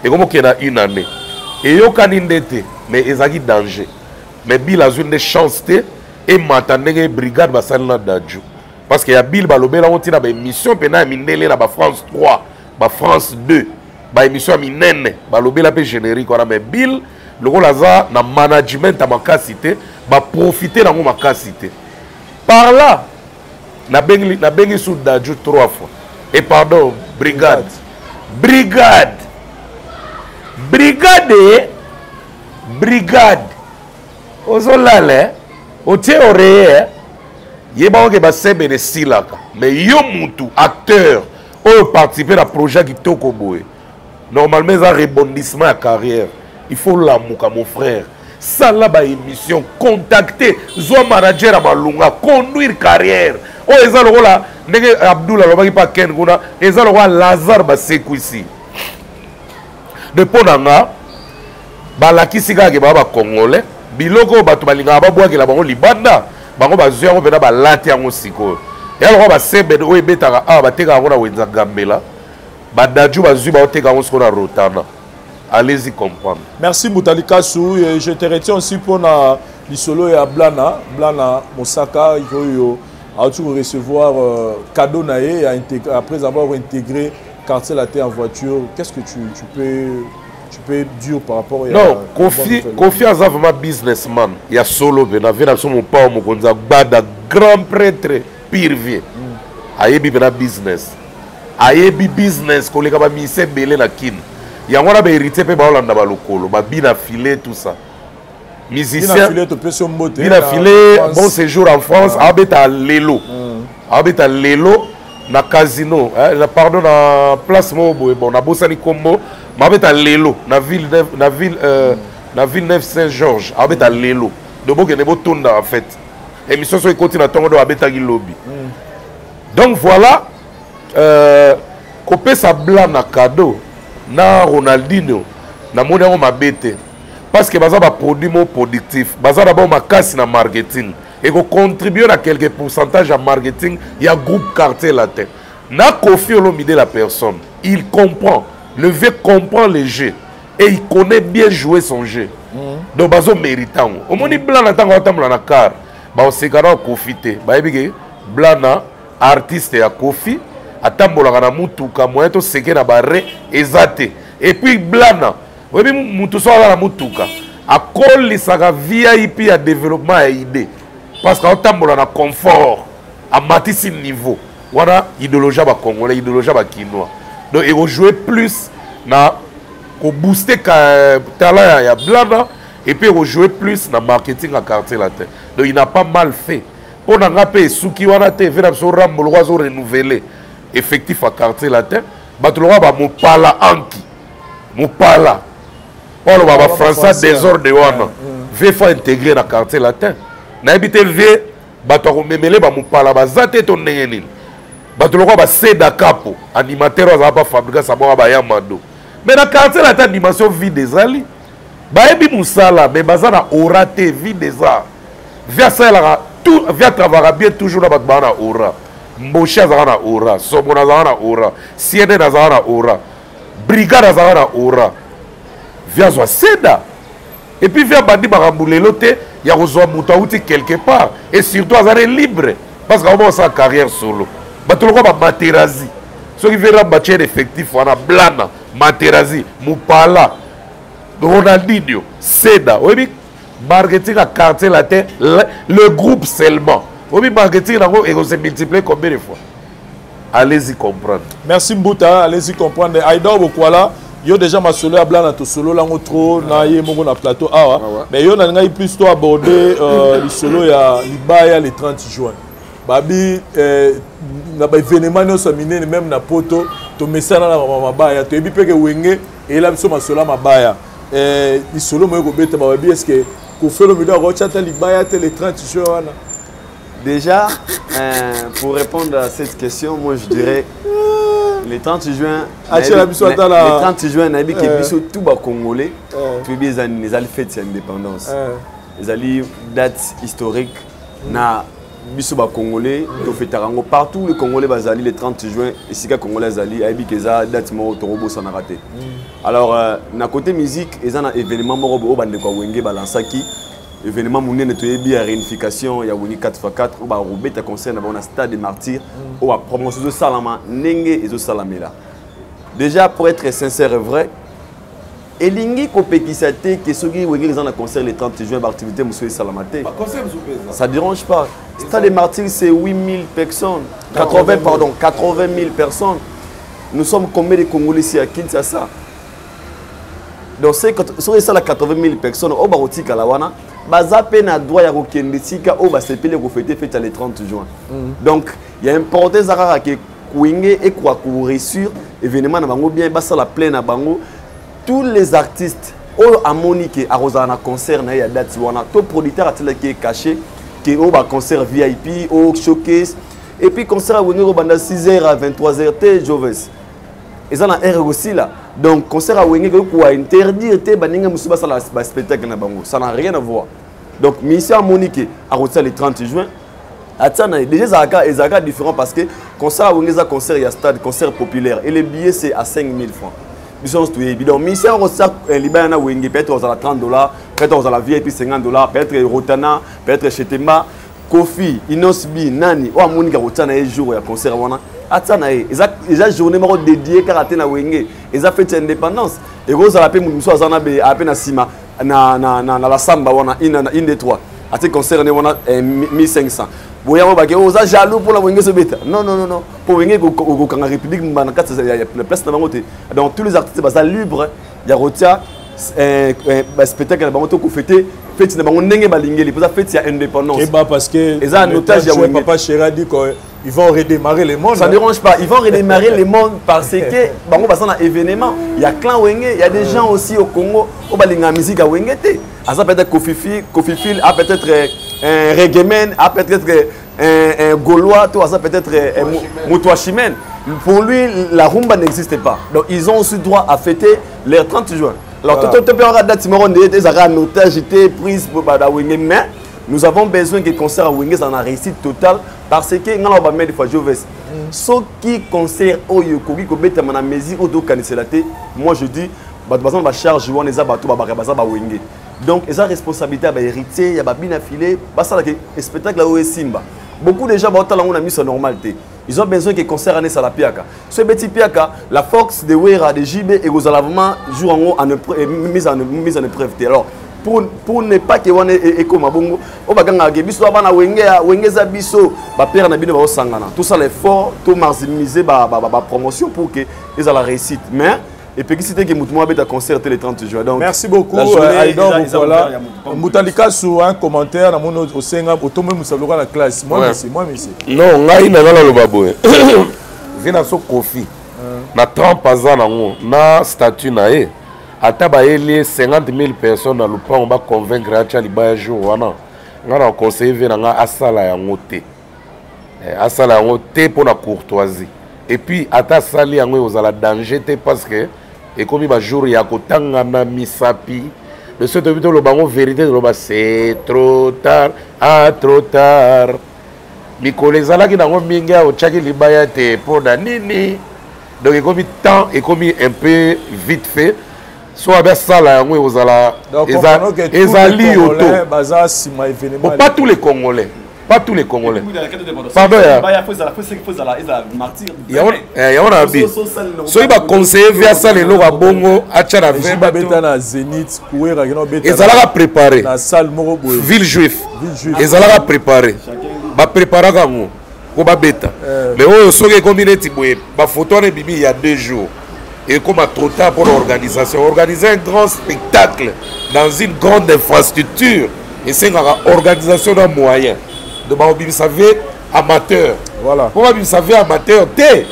et comme qu'il y a une année et yo kanindete mais ezaki danger mais Bill a eu une chance et m'attendait brigade ba salina dadju parce que ya Bill ba lobela on tina ba émission pena mindele na ba France 3 ba France 2 ba émission minene ba lobela pe générique wana mais Bill lokola za na management à makasi te ba profiter nango makasi te par là na bengi sous Dadju 3 fois et pardon brigade ozolale otie oreille yeba oke basembe ne silaka mais yo mutu acteur oyo participer na projet kitoko boye normalement ça rebondissement à carrière il faut l'amuka mon frère ça là ba émission contacter zo manager à malunga conduire carrière oh eza lokola ndenge Abdullah lobaki pa ken kuna eza lokola Lazare baseku ici de ponanga balakisi kaka ba congolais biloko bato balingaka babwakela bango libanda bango bazwi yango mpena balati yango sikoyo ya lokola basembe oyo ebetaka awa batekaka yango na wenza gambela badaju bazwi baoteka yango sikoyo na rotana. Allez-y comprendre. Merci Moutali Kassou. Je te retiens aussi pour l'isolo et à Blana Mosaka. Il a toujours recevoir cadeau naé après avoir intégré quartier la terre en voiture. Qu'est-ce que tu peux dire par rapport à non, Kofi a vraiment businessman. Il y a solo ben avait dans son père mon konza bada grand prêtre pire vieux. Ayebi ben business. Ayebi business ko le ka ba mise belé na kin. Il y a un hérité pe baolanda balokolo ba bina filé tout ça musicien bina filé bon séjour en France abeta lelo na casino pardon na place mobo bon na bosani kombo ma abeta lelo na ville Neuve Saint-Georges abeta lelo de boke ne botonda en fait émission so continue tongo do abeta ki lobby donc voilà kopé sa blanc na cadeau na Ronaldinho na moni yango mabete parce que baza ba produit mo productif baza d'abord makasi na marketing et ko contribuer à quelques pourcentage à marketing il y a groupe quartier latin na Kofi Olomide la personne il comprend le vieux comprend les jeux et il connaît bien jouer son jeu donc bazo méritant au moni blanc na tango tamla na car ba osekana Kofi te ba ebike blana artiste ya Kofi atambolaka na mutuka moyen to seke na bare ezate et puis blana webi mutu so ala na mutuka akolisaka VIP ya développement ya idée parce que atambola na confort a matisi niveau wana idéologie ba congolais idéologie ba kinois donc il jouer plus na ko booster talent ya blana et puis il jouer plus na marketing à quartier latin donc il n'a pas mal fait pour na ngape suki wana te vena so rambolo wazo renouveler effectif à quartier latin batulwa ba mopala anki mopala polo ba français désordre wana veut faire intégrer na quartier latin na habité veut batoko memele ba mopala bazate to nengeni batulwa ba seda capo animateur za ba fabriquer sa ba yamado mais na quartier latin animation vie des ali ba ebi musala mais bazana aura te vie des arts via ça la tout via travailler bien toujours na batbana aura Mboshi azaka na aura, Sobo azaka na aura, CNN azaka na aura, Brigade azaka na aura. Via zwa seda. Et puis via bandi barambulelo te, ya kozwa muta uti quelque part et surtout azare libre parce qu'on va sa carrière solo. Batoloko ba Materazi. Ceux qui verra batcher effectif wana blana, Materazi, Mupala, Ronaldinho, Seda. Oui, marketing à quartier latin, le groupe seulement. Oui, marketing et se multiplier combien de fois? Allez-y comprendre. Merci Mbouta, allez-y comprendre. Aïda Obokwala, yo déjà ma solo à blanc to solo là trop na yé mon na plateau mais yo na ngai plus to aborder le solo ya libaya le 30 juin. Babi na ba événement no samine même na poto to mesana na mabaya to ebi peke wenge et là biso ma solo mabaya le solo mo ko beta babi est-ce que ko fait le milieu ko chata libaya le 30 juin. Déjà, pour répondre à cette question, moi je dirais le 30 juin, le 30 juin, Nabi qui est tout bas congolais, tous les années, les fêtes d'indépendance, les dates historiques, na biso ba congolais, to fait tarango partout le congolais bazali le 30 juin et si ka congolais zali, Nabi qui za date mo torobo ça n'a raté. Alors na côté musique, ils ont un événement mo robo bande kwa wenge balansaki. Événement monene to yebi ya réunification ya woni 4x4 ou ba robeta concert na ba stade des martyrs ou ba promotion de salama nenge ezo salamela. Déjà pour être sincère et vrai elingi kopekisa te ke soki wenge eza na concert le 30 juin activité muso esalama te. Ça dérange pas. Stade des Martyrs c'est 8000 personnes. 80 000 personnes. Nous sommes combien de Congolais ici à Kinshasa? Donc c'est ça la 80 000 personnes au Baroti Kalawana. Baza pe na droit ya kokende sika o ba sepele ko fêter fête le 30 juin. Donc il y a importance à que Wenge et quoi pour réussir événement na bango bien basa la pleine à bango. Tous les artistes au à Monique à Rosana concert na ya date wana to producteur a tel qui est caché qui au ba concert VIP au showcase et puis concert à Wenge au banda 6h à 23h t Joves. Et ça na R aussi là. Donc concert à Wenge ko interdire te baninga musuba ça la spectacle na bango. Ça n'a rien à voir. Donc mission Monique à Rosana le 30 juin. Déjà, c'est différent parce que concert à Wenge, concert, il y a stade, concert populaire. Et les billets, c'est à 5 000 francs. Donc, mission Liban à Wenge, peut-être aux 30 $, peut-être aux VIP 50 $, peut-être Rotana, peut-être Chetema, Kofi, Inosbi, Nani, ou à Monika Rotana, un jour, il y a concert. Ils ont journée dédiée à Wenge. Ils ont fait indépendance. Et vous avez à peine à Sima, dans la Samba, une des trois. À ce concert, on a 1500. Vous avez jaloux pour la Wenge se bêta. Non. Pour Wenge, la République, la place de donc tous les artistes sont libres. Il y a Rotia, spectacle, qui fêté. Fête de Bango Balingé, pour ça fête il y a indépendance. Parce que les otage Papa Chéra dit qu'ils vont redémarrer le monde. Ça ne dérange pas, ils vont redémarrer le monde parce que Bango va un événement. Il y a clan Wenge, il y a des gens aussi au Congo au Balinga musique à Wenge. Ça peut être Kofi Phil, peut-être un reggaeman, peut-être un Gaulois, ça peut être un Moutouachimen. Pour lui, la rumba n'existe pas. Donc ils ont aussi droit à fêter le 30 juin. Alors, tout le monde a un otage été prise pour Wenge, mais nous avons besoin que le concert à Wenge soit en réussite totale parce que nous avons des fois ce qui concert au Yokogi, moi je dis, la charge on les a Wenge. Donc, ils ont responsabilité à hériter, il y a bien affilé, le spectacle là où est Simba. Beaucoup de gens ont mis sur normalité. Ils ont besoin que le concert année à la Piaka. Ce petit Piaka, la force de Wera, de JB et aux alavements jouent en mise en épreuve. Alors, pour ne pas que on ait comme Bongo, on va gagner biso abana Wenge za biso, ba père na bino ba sangana. Tout ça l'effort, tout maximiser ba promotion pour que ils aient la réussite. Mais et puis c'était que Moutouma a concert le 30 juin. Donc merci beaucoup Aïdon voilà. Moutalika sur un commentaire dans mon au Senga automé Moussaloka la classe. Moi merci. Non, ngai na ngala lo baboye. Vina so Kofi. Na 30 ans nango na statut na e. Ata ba eli 50 000 personnes dans le plan on va convaincre acha libaya jour wana. Ngana conseiller vina nga asala yango te. Asala yango te pour la courtoisie. Et puis ata sali yango aux ala danger te parce que et comme il jour ya kotanga na misapi de ce début le bango vérité de c'est trop tard trop tard mikole zala ki nango minga o chaki libaya te pour na nini donc et comme temps et comme un peu vite fait soit bien sala yango aux ala ezali auto pas tous les Congolais. Pas tous les Congolais. Pardon, so il va conseiller via ça les lois bongo achana na Zénith kuera kino beta. Ils allaient préparer. La salle moko boye. Ville juif. Ils allaient préparer. Ba préparer comme ko ba beta. Mais oh so que combiner tiboye ba photo ne bibi il y a 2 jours. Et comme à trop tard pour l'organisation, organiser un grand spectacle dans une grande infrastructure et c'est une organisation d'un moyen. De vous savez amateur. Voilà. Pour vous savez amateur, té.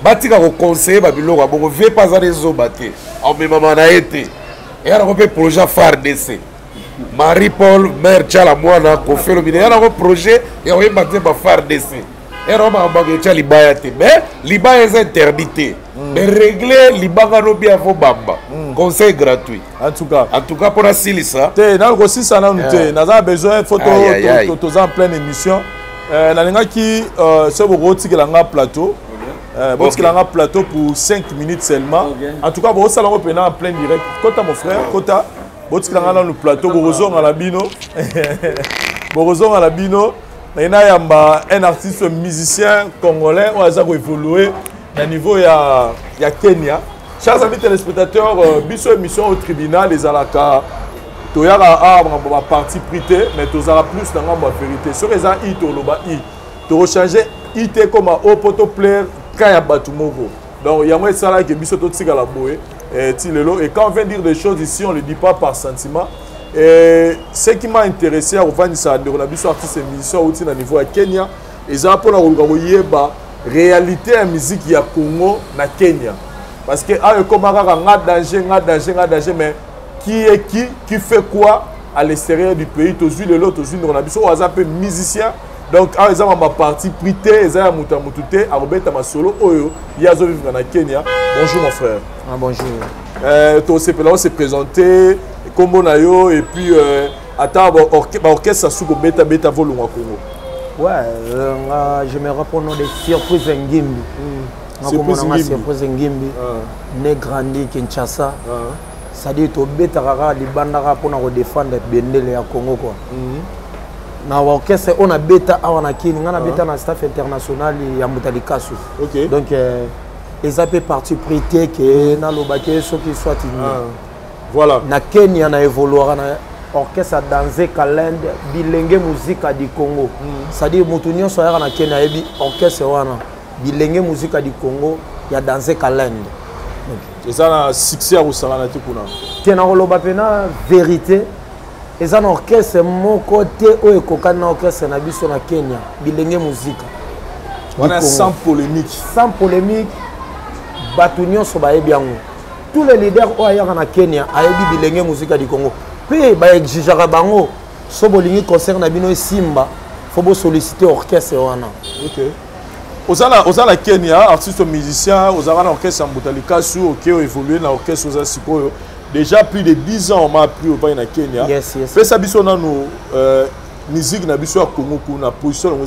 Batika au conseil babilo ba bongo ve pas les eaux batté. En même moment na été. Et alors on peut projet phare d'essai. Marie-Paul mère Tchala Moana ko fait le mine. Alors un projet et on va battre ba phare d'essai. Et on va baguer Tchala libaya té. Mais libaya est interdit. Mais régler libanga no bien fo bamba. Conseil gratuit. En tout cas pour la Silisa. Té na ko sisa na nté. Na za besoin photo to en pleine émission. Na linga ki se bo rotikelanga plateau. Rotikelanga plateau pour 5 minutes seulement. En tout cas bo salon open en plein direct. Kota mon frère, Kota. Rotikelanga dans le plateau Borozon à la bino. Borozon à la bino. Il y a un artiste musicien congolais qui a évolué au niveau de Kenya. Chers amis téléspectateurs, biso émission au tribunal, les alaka, toyara ma partie prité, mais tozara plus dans la vérité. Sur les a i toloba i, to recharger it comme un haut poteau plaire kaya batumoko. Donc il y a moi ça là que biso to tsiga la boé tilelo, et quand on vient dire des choses ici, on le dit pas par sentiment. Et ce qui m'a intéressé à revenir ça de la biso artiste et musicien au niveau à Kenya, ils ont pour la réalité de la musique ya Congo na Kenya. Parce que comme danger, mais qui est qui fait quoi à l'extérieur du pays, tous les autres, tous les autres, on a un peu musicien. Donc, ils ont ma partie prité, ils ont mutute, à Robert Tamasolo, il y a na Kenya. Bonjour mon frère. Ah, bonjour. On s'est présenté, comme on a eu, et puis orchestre Sasuko Beta Beta Volonga Congo. Ouais, je me rappelle des surprises en Gimbi. Surprise Ngimbi, né grandi Kinshasa. C'est-à-dire que Betarara, les bandara pour nous défendre Bendele à Congo. Na orchestre on a beta awana kini, on a beta na staff international ya Mutalikasu. Donc ils ont parti prêter que na lobake ceux qui soit voilà. Na Kenya na évoluer na orchestre danser calende bilenge musique du Congo. C'est-à-dire mutunyo soya na Kenya ebi orchestre wana bilenge musique du Congo ya danser calende. Et ça a succès au Sarana Tikuna. Tena roloba pena vérité. Et ça orchestre mon côté où est na orchestre na biso na Kenya bilenge musique. On a sans polémique. Sans polémique. Batunyo soba ebiango. Tous les leaders au ailleurs na Kenya ayebi bilenge musique du Congo. Puis ba exigera bango sobolingi concert na bino Simba. Faut bo solliciter orchestre wana. OK. Osala Kenya, artiste musicien, osala orchestre en Mutalikasu, OK, évolué dans l'orchestre aux Asiko. Déjà plus de 10 ans on m'a appris au pays na Kenya. Yes. Fait ça biso na nous musique na biso à Congo kuna position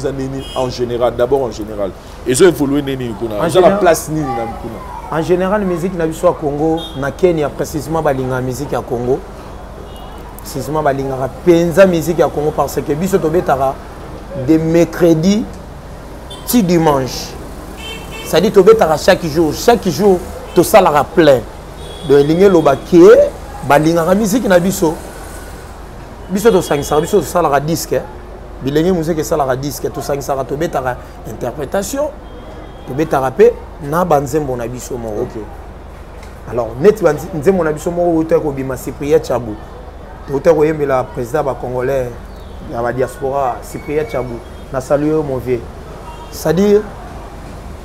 en général, d'abord en général. Ils ont évolué neni kuna. En la place nini na kuna. En général musique na biso à Congo, na Kenya précisément balinga musique à Congo. Précisément balinga penza musique à Congo parce que biso to betara de mercredi ti dimanche. Ça dit to betara chaque jour to salara plein. De ligne lobake balinga musique na biso to sangisa biso to salara disque bilingue musique salara disque to sangisa to betara interprétation to betara pe na banzembo na biso mo. OK. Alors net banzembo na biso mo to ko bima Cyprien Tchabou to ko yembela président ba congolais ya ba diaspora Cyprien Tchabou na saluer mon vieux. C'est-à-dire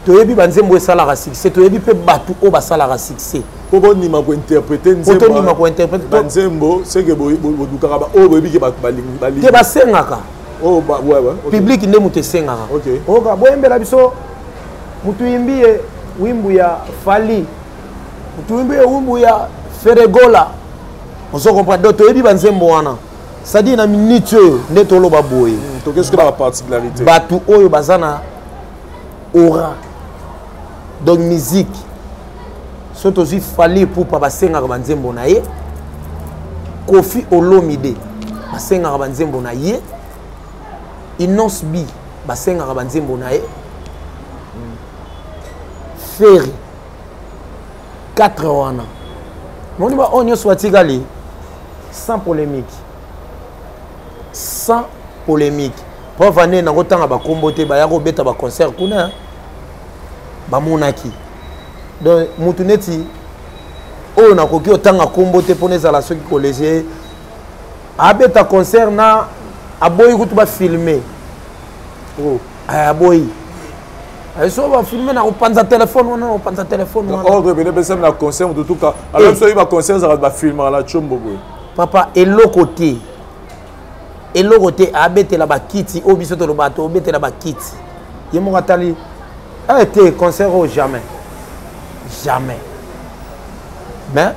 to yebi banzembo salara succès to yebi pe batu o ba salara succès. Comment ni ma ko interpréter nzembo c'est que bodukaka ba o boyebi ke bali te basengaka oh ba ouais public nde mutu esengaka. OK. Oka boyembela biso mutu yimbie wimbu ya Fali mutu yimbie wimbu ya Feregola ozo comprendre to yebi banzembo wana c'est-à-dire na minute nde toloba boye to qu'est-ce que la particularité batu oyo bazana aura donc musique soto aussi Fali pour pas basengaka banzembo na ye Kofi Olomide basengaka banzembo na ye Inos Bi basengaka banzembo na ye Ferry 4 wana moni ba onyo swatikali sans polémique pour venir na kotanga ba kombote ba ya ko beta ba concert kuna ba monaki. Donc mutuneti o na koki otanga kombote pone za la soki collège abeta concert na aboyi kutu ba filmer aboyi so ba filmer na kopanza téléphone wana oh rebele besa na concert tout cas alors so ba concert za ba filmer la chombo papa eloko te abetela ba kiti o biso to lo bato obetela ba kiti yemo katali a été concert au jamais mais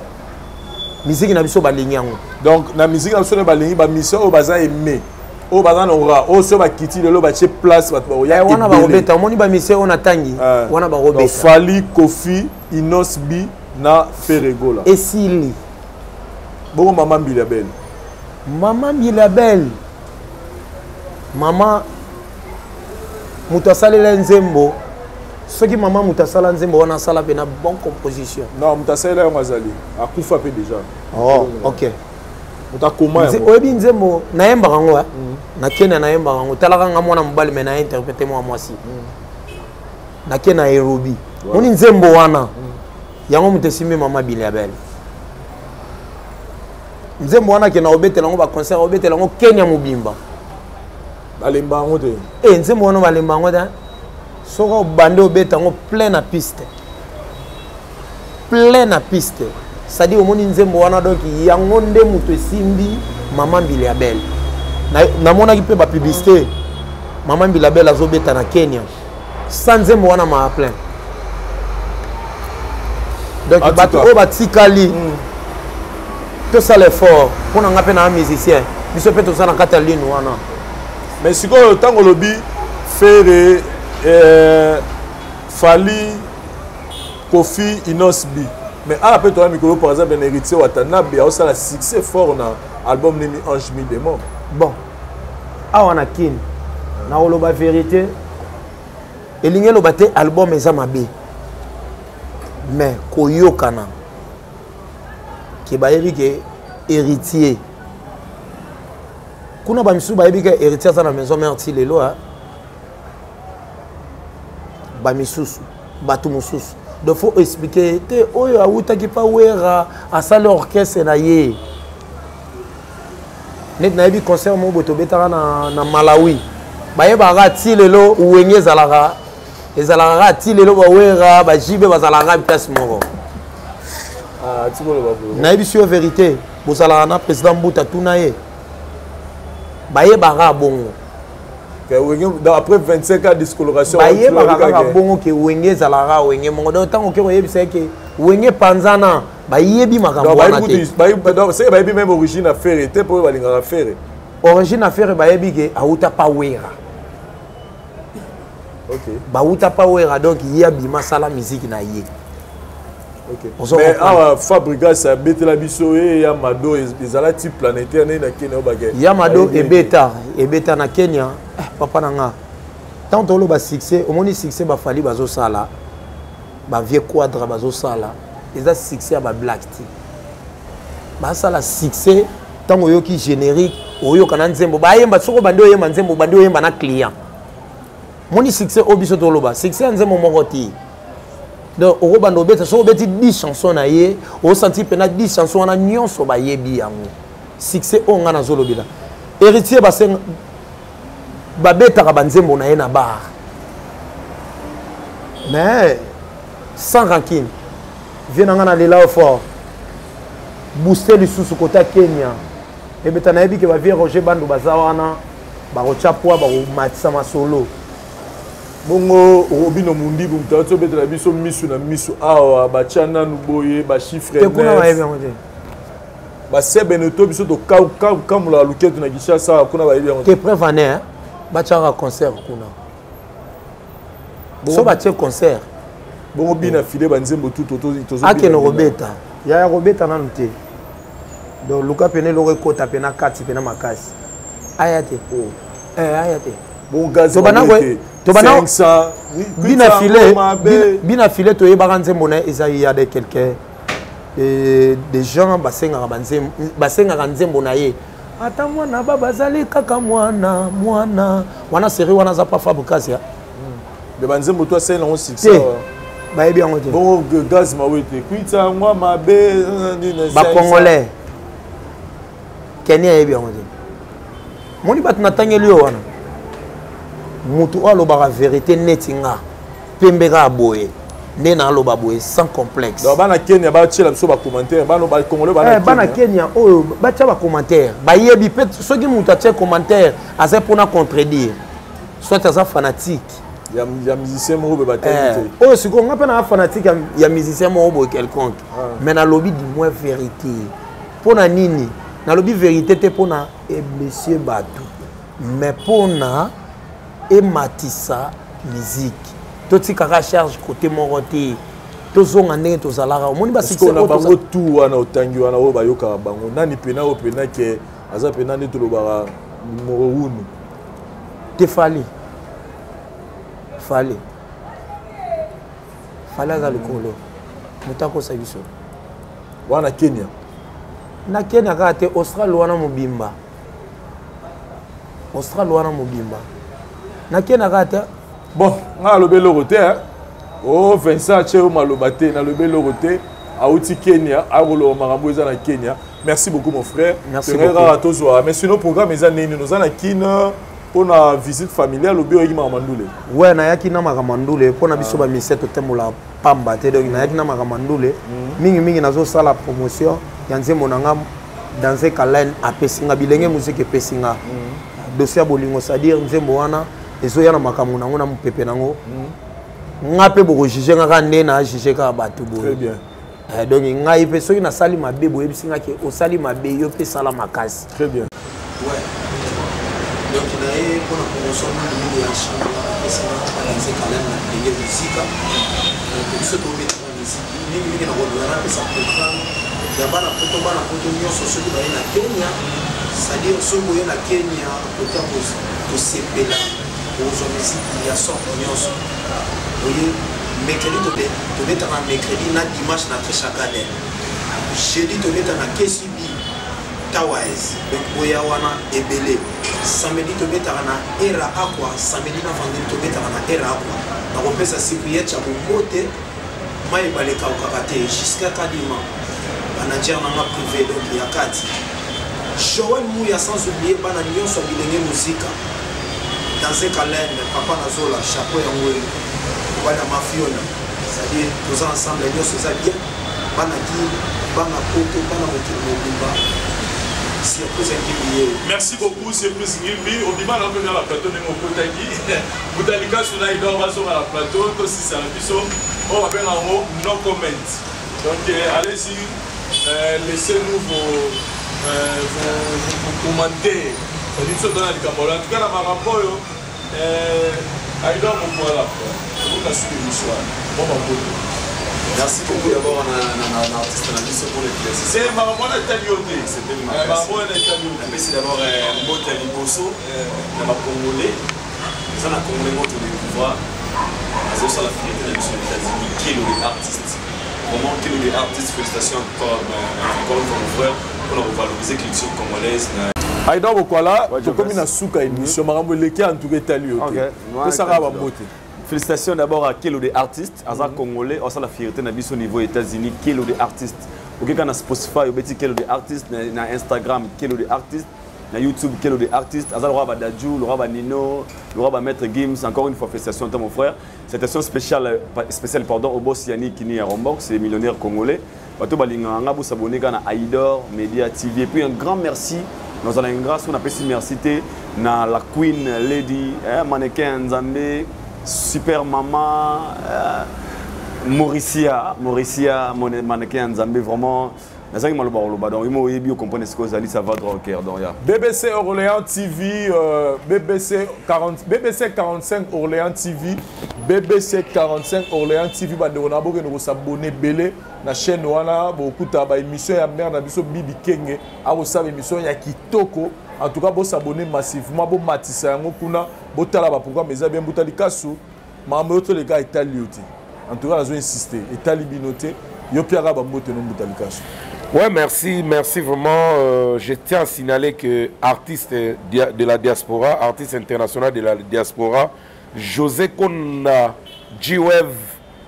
musique na biso balingi yango donc na musique na biso balingi ba mission o baza aimé o baza nora o so ba kiti lelo ba che place ba ya wana ba obeta omoni ba mission on atangi wana ba obeta donc Fali Kofi Inos Bi na Feregola esili bon maman Bilabel maman mutu asalela nzembo Ce qui maman mutasala nzembo wana sala pe na bonne composition. Non, mutasala ya mazali. Akufa pe déjà. Oh, OK. Mutakoma ya. Oyebi nzembo nayemba kango na Kenya nayemba kango talaka nga mwana mobali me na interpréter moi mwasi. Na Kenya Nairobi. Moni nzembo wana. Yango mutesimi mama Biliabel. Nzembo wana ke na obetela ngo ba concert obetela ngo Kenya mobimba. Balemba ngo te. Nzembo wana balemba ngo da. Soko bande obeta ngo plein na piste. Plein na piste. C'est-à-dire omoni nzembo wana donc yango nde muto esimbi mama Biliabel. Na mona ki pe ba publicité. Mama Biliabel azobeta na Kenya. Sans nzembo wana ma plein. Donc bato o batikali. Tout ça l'effort pour n'en appeler un musicien. Il se fait tout ça dans Cataline ou non. Mais si le temps que lobby fait Fali Kofi Inosbi. Mais à la peu toi micro par exemple un héritier Watanabe a aussi un succès fort dans l'album Nemi Ange Mi Démon. Bon. Ah on a kin. Na oloba vérité. Et l'ingé lo baté album ezamabe. Mais koyo kana. Qui ba ke héritier. Kuna ba misu ba ke héritier ça na maison mère ti lelo hein. Ba misusu, ba tu mususu. De faut expliquer te oyo awuta ki pa wera a sala orchestre na ye. Net na bi concert mo boto betara na Malawi. Ba ye ba ra ti lelo uwenye zalaka. Ezalaka ti lelo ba wera ba jibe ba zalaka place moko. Ah, tu vois le babo. Na bi sur vérité, bozala na président Mbuta tunaye. Ba ye ba ra bongo. Après 25 ans de discoloration, baye bakaka bongo ke wenge zalaka wenge mongo donc tant que oyebisa ke wenge panzana bayebi makambo wana te c'est bayebi même origine affaire était pour balinga affaire origine affaire bayebi ke auta pa wera OK bauta pa wera donc yebi masala musique na ye OK mais Fabriga ça bête la biso et Yamado ezala type planétaire na Kenya obage Yamado ebeta na Kenya papa nanga tant que le succès au moins succès ba fali bazo sala ba vieux quadre bazo sala les a succès ba black tea ba sala succès tant oyo ki générique oyo kana nzembo ba yemba soko bande oyemba nzembo bande oyemba na client moni succès obiso to loba succès nzembo moko ti donc oko bande obeta soko beti 10 chansons na ye o senti pena 10 chansons na nyonso ba yebi yango succès o ngana zolobila héritier ba sen babetaka banzembo na ye na bar mais sans rancune viens nga na lela fort booster lisusu kota Kenya ebeta na yebi ke ba vie Roger Bandu baza wana ba rochapwa ba matisa masolo bongo obino mundi bu mtato betela biso misu na misu awa ba chana nuboye ba chiffre te kuna ba yebi ngote ba sebeneto biso to kamula luketu na Kishasa kuna ba yebi ngote te prévaner bachara concert kuna so batie concert bongo bina filé banzembo tout tozo ake no robeta ya robeta nanu te donc luka pene lo rekota pena kati pena makasi ayate ayate bon gaz to bana 500 bina filé to yebaka nzembo na eza ya de quelqu'un des gens basengaka nzembo na ye ata mwana babazali kaka mwana wana série wana za pa Fabrikas ya de banzembo to c'est non succès bayebi yango te bon gaz mawete kuita mwa mabe ba congolais Kenya yebi yango te moni bat natangeli yo wana mutu alobaka vérité netinga pembeka boye nde na aloba boye sans complexe donc bana Kenya ba tchela biso ba commentaire bana ba congolais bana Kenya oyo ba tcha ba commentaire ba yebi peut soki mutu a tcha commentaire asa pona contredire soit asa fanatique ya musicien mo ba tête oyo siko nga pe na fanatique ya musicien mo boye quelconque mais na lobby du moins vérité pona nini na lobby vérité te pona e monsieur Batu mais pona e matisa musique totikaka charge côté moko te tozonga ndenge tozalaka omoni basiko na bango tout wana otangi wana oyo bayokaka bango nani pena oyo pena ke aza pena nde tolobaka morunu te fali fallait aza likolo moto akosa biso wana Kenya na Kenya kaka te Australie wana mobimba na Kenya kaka te bon nga alobe loko te o Vincent Cheo maloba te na lobe loko te auti Kenya akolo makambo eza na Kenya. Merci beaucoup mon frère. Merci beaucoup. Mais sur nos programmes eza nini nous ana kina pour la visite familiale au bureau de Makamandule. Ouais, na yaki na Makamandule pour na biso ba miseto temola pamba te donc na yaki na Makamandule mingi nazo sala promotion yanze monanga dans un calendrier apesinga bilenge musique epesinga dossier bolingo c'est-à-dire nzembo wana ezoya na makambo nango na mupepe nango ngape boko juger ngaka ndena juger ka batu bo. Très bien. Donc ngai pe soki na sali mabe bo ebisinga ke o sali mabe yo pe sala makasi. Très bien. Ouais. Donc on a eu pour la promotion de la chambre et ça va lancer quand même la musique. Pour ce qu'on met dans la musique, ni na rodona pe ça programme. Ya bana poto nyo soso ki ba na Kenya. C'est-à-dire ce moyen na Kenya côté pour sepela pour zo musique ya sort nyonso. Oui, mercredi to mettre en mercredi na dimanche na chaque année. Jeudi to mettre na KCB Tawais, donc boya wana ebele. Samedi to mettre na era aqua, samedi na vendredi to mettre na era aqua. Na kopesa siprière cha bomote mai baleka okakate jusqu'à kadima. Manager na privé donc ya kati. Joël Mouya sans oublier bana nyonso bilenge musique. Dans ce calendrier, papa nazola chapeau ya ngwe. Bana mafiona. C'est-à-dire tous ensemble nous ça bien. Bana ki bana poto bana mokilo mobimba. Surprise ngimbi. Merci beaucoup surprise ngimbi. Obima na venir la plateau de mon kotaki. Boudalika suna idor baso à la plateau to si ça biso. On va faire un mot no comment. Donc allez-y laissez-nous vos commentaires. C'est-à-dire dans la caméra. En tout cas la marapoyo idor mon voilà. Merci beaucoup d'abord à l'artiste pour les pièces. C'est Maman Talioté. C'était merci d'abord Mota Liboso, dans ma Congolais. Ça n'a Congolais Mota de pouvoir. C'est ça la fierté de l'États-Unis. Quel est l'artiste? Vraiment, quel est l'artiste? Félicitations encore une fois mon frère pour revaloriser la culture congolaise. Aïda Bokwala, tu comme une souka émission, Marambo Leke en tout cas Talioté. C'est ça va beauté. Félicitations d'abord à Kelo des artistes, à ça congolais, on a la fierté au niveau États-Unis, Kelo des artistes. Ok, quand on a Spotify, on a Kelo des artistes, on a Instagram, Kelo des artistes, on a YouTube, Kelo des artistes, à ça le roi Badadjou, le roi Nino, le roi Maître Gims, encore une fois félicitations à mon frère. Félicitations spéciale au boss Yannick Kini à Rombox, c'est millionnaire congolais. Bato balinga ngabo s'abonner à Aïdor, Media TV. Et puis un grand merci, nous avons une grâce, on appelle merci à la Queen Lady, mannequin Nzambe. Super Maman, Mauricia, mon mannequin Nzambe, vraiment. Ça va droit au cœur. BBC Orléans TV, BBC 45 Orléans TV, BBC 45 Orléans TV, on a beaucoup de s'abonner belé na chaîne wana beaucoup de émissions ya merde na biso Bibi Kenge, a aussi émission ya kitoko. En tout cas, vous s'abonner massivement, vous matissez un kuna, vous tala ba programme mais bien butali kasu, mais autre les gars itali oti. En tout cas, ils ont insisté, itali binoté, yo piara ba mbote no butali kasu. Ouais, merci vraiment. Je tiens à signaler que artiste de la diaspora, artiste international de la diaspora, José Kona, G-Wave,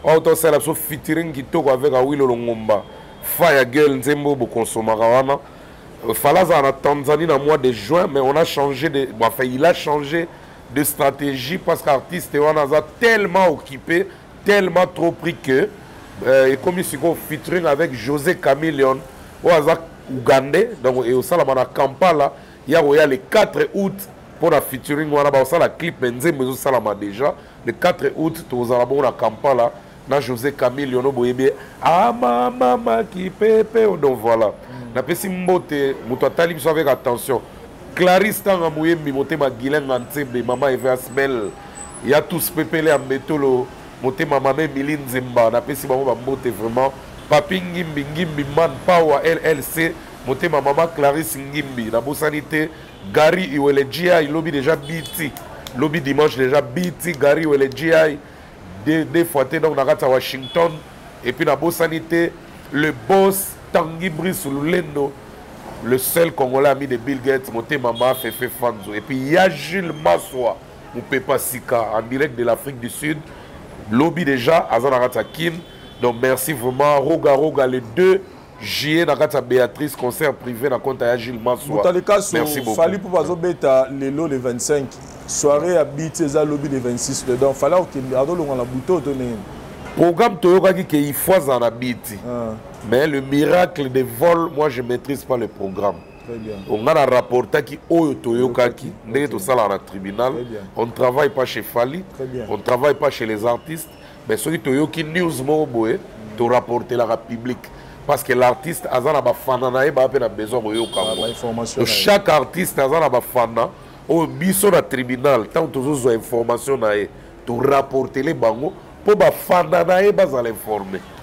auto célébration featuring qui toque avec Awilo Longomba, Fire Girl Nzembo Bokonsomarawana. Falaza en Tanzanie dans le mois de juin, mais on a changé de. Bon, enfin, il a changé de stratégie parce qu'artiste on a tellement occupé, tellement trop pris que. Et comme il s'est featuring avec José Chameleon, au hasard ougandais, donc et au Salamana Kampala, il y a le 4 août pour la featuring, on a la clip Menze, mais au Salama déjà, le 4 août, au Salama Kampala, na José Chameleon, au Boyébé, ah maman qui pepe, donc voilà. Na pesi mbote, muto talib so avec attention. Clarisse tanga mouyembi mote ma gilen ngantebe mama eve asmel. Ya tous pepele ambetolo mote mama me milin zemba. Na pesi mama mbote vraiment. Papi ngimbi man power LLC mote ma mama Clarisse ngimbi. Na bosanité Gary iwele GI lobby déjà biti. Lobby dimanche déjà biti Gary iwele GI. deux fois donc à Washington et puis na Sanité le boss Tanguy Brice Lulendo, le seul Congolais ami de Bill Gates, monté Mama Fefe Fanzo. Et puis il y a Gilles Massoua, ou Pepa Sika, en direct de l'Afrique du Sud. Lobby déjà, Azanarata Kim. Donc merci vraiment. Roga le 2 juillet, Nakata Béatrice, concert privé, dans compte à Gilles Massoua. Merci beaucoup. Fali pour Bazobeta, le 25, soirée à Biteza, lobby le 26 dedans. Fallait qu'il y ait un bouton. Programme Toyokaki qu'il faut en habiter. Mais le miracle des vols, moi je ne maîtrise pas le programme. Très bien. On a un rapporteur qui est Toyokaki, tout ça dans le tribunal. On ne travaille pas chez Fali, on ne travaille pas chez les artistes. Mais celui Toyoki News Moboé, tu rapporter la public. Parce que l'artiste a besoin de chaque artiste a besoin au biso na tribunal tant que tu as information tu rapporter les bangos.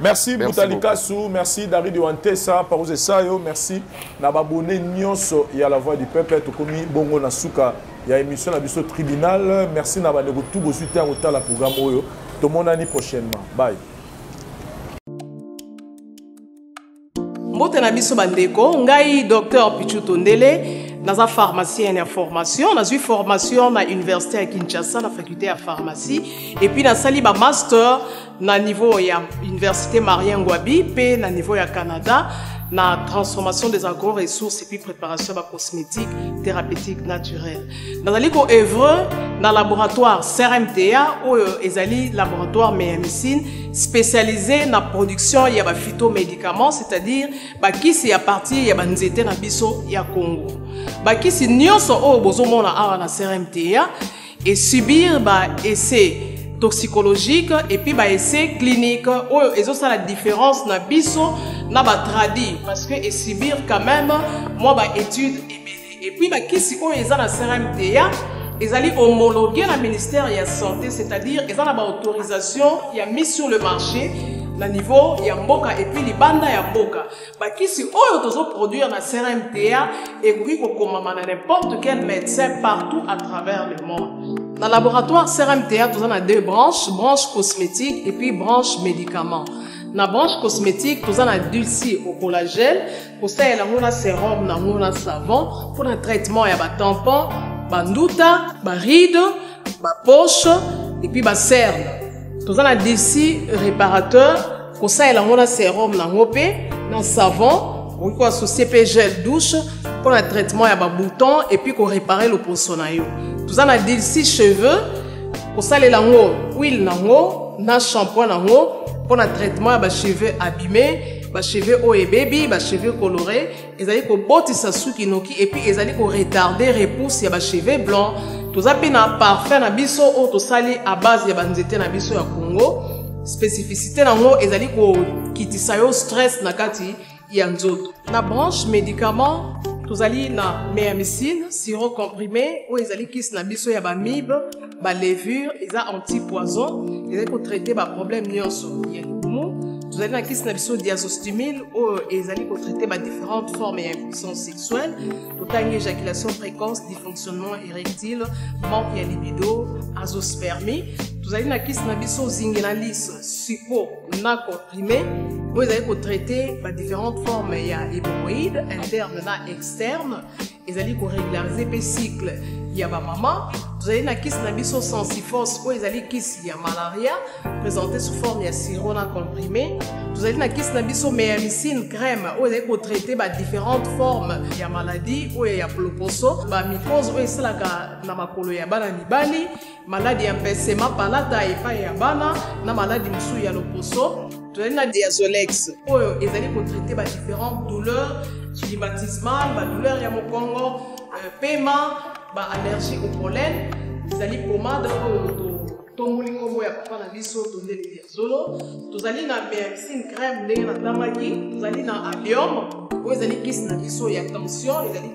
Merci Boutalika Sou, merci David Wantesa, Parouze Sayo, merci Nababone Nyonso, il y a la voix du peuple, Tokomi Bongo Nasuka, il y a émission à biso tribunal, merci Nabanego tout beau soutien au temps la programme Oyo, tout le monde l'année prochainement. Bye. Mbote na biso bandeko, ngai docteur Pichu Tondele. Dans la pharmacie et formation, dans une formation à l'université à Kinshasa, la faculté de pharmacie, et puis dans le master, dans niveau de l'université Marien Ngouabi, puis dans niveau du Canada, dans la transformation des agro-ressources et puis préparation de cosmétiques thérapeutiques naturelles. Dans le œuvre dans le laboratoire CRMTA, où il y a laboratoire médecine spécialisé dans la production de phytomédicaments, c'est-à-dire qui c'est à partir de nzete na biso ya Congo. Qui c'est nyonso o bozomona awa na CRMTA et subir essai toxicologique et puis essai clinique où ils ont la différence na biso na tradi parce que et subir quand même moi étude et puis qui c'est o ils ont na CRMTA ils allaient homologuer le ministère de la santé, c'est-à-dire ils ont la autorisation qui a mis sur le marché le niveau ya mboka et puis les bandes ya mboka. Qui si oyo produire na CRMTA et puis n'importe quel médecin partout à travers le monde. Dans le laboratoire CRMTA, nous avons deux branches, branche cosmétique et puis branche médicaments. Dans la branche cosmétique, nous avons dulci au collagène, pour ça il y a un sérum, un savon, pour un traitement il y a un tampon, bandouta, ride, poche et puis cerne. Nous avons d'ici réparateur, pour ça il y a un sérum, un savon, on peut associer gel douche pour un traitement il y a un bouton et puis pour réparer le poisson. Nous avons d'ici cheveux, pour ça il y a un huile, un shampoing pour un traitement il y a cheveux abîmés, cheveux haut et baby, cheveux colorés, ils allaient ko botisa suki noki et puis ils allaient ko retarder repousse il y a cheveux blancs. Tous appels na parfum na biso ou to sali à base ya banzete na biso ya Congo. Spécificité na ngo ezali ko kitisa yo stress na kati ya nzoto. Na branche médicaments, tous allez na méamycine, sirop comprimé ou ezali kis na biso ya bamib, ba levure, eza anti-poison, ezali ko traiter ba problème nyonso ya poumon. Vous allez dans la question diazostimule où ils allaient traiter différentes formes d'impuissance sexuelle, tout en éjaculation précoce, dysfonctionnement érectile, manque de libido, azospermie. Vous allez dans la question zingenalis, suppo, na comprimé, où ils allaient traiter différentes formes d'hémorroïdes, internes et externes. Ils allaient régulariser le cycle. Il y a maman. Vous allez dans la question sensifos, où ils allaient il y a malaria, présenté sous forme de sirop comprimé. Vous allez dans la question méamycine crème, où ils allaient traiter différentes formes de maladies, où il y a ploposo, mycose, où il y a makolo ya bana mibali, maladie empêchement palata et pas ya bana, na maladie msou ya loposo. Vous allez dans la diazolex, où ils allaient traiter différentes douleurs climatismales, douleurs ya mokongo, paiement, allergie au pollen, vous allez pommade tomolingo boya papa na biso tondele diazolo, vous allez na médecine crème ndenge na tamaki, vous allez na allium, vous allez kis na biso ya tension, vous allez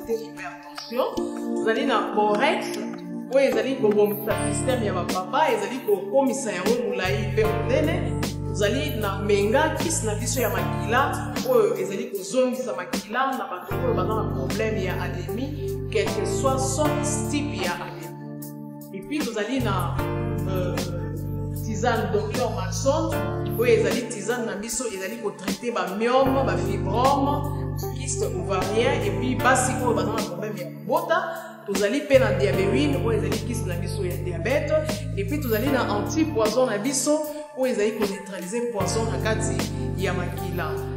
traiter hypertension, vous allez na borex, vous allez kobomisa système ya papa, vous allez komisa yango mulai pe monene. Vous allez na menga kis na biso ya makila ou vous allez kozongisa makila na bato oyo baza na problème ya anémie quel que soit son type ya anémie. Et puis vous allez na tisane docteur Maxon oyo ezali tisane na biso ezali kotraite bamiome bafibrome kyste ovarien et puis basi oyo baza na problème ya kobota tozali mpe na diabétine oyo ezali kyste na biso ya diabète et puis tozali na antipoison na biso oyo ezali koneutralize poison na kati ya makila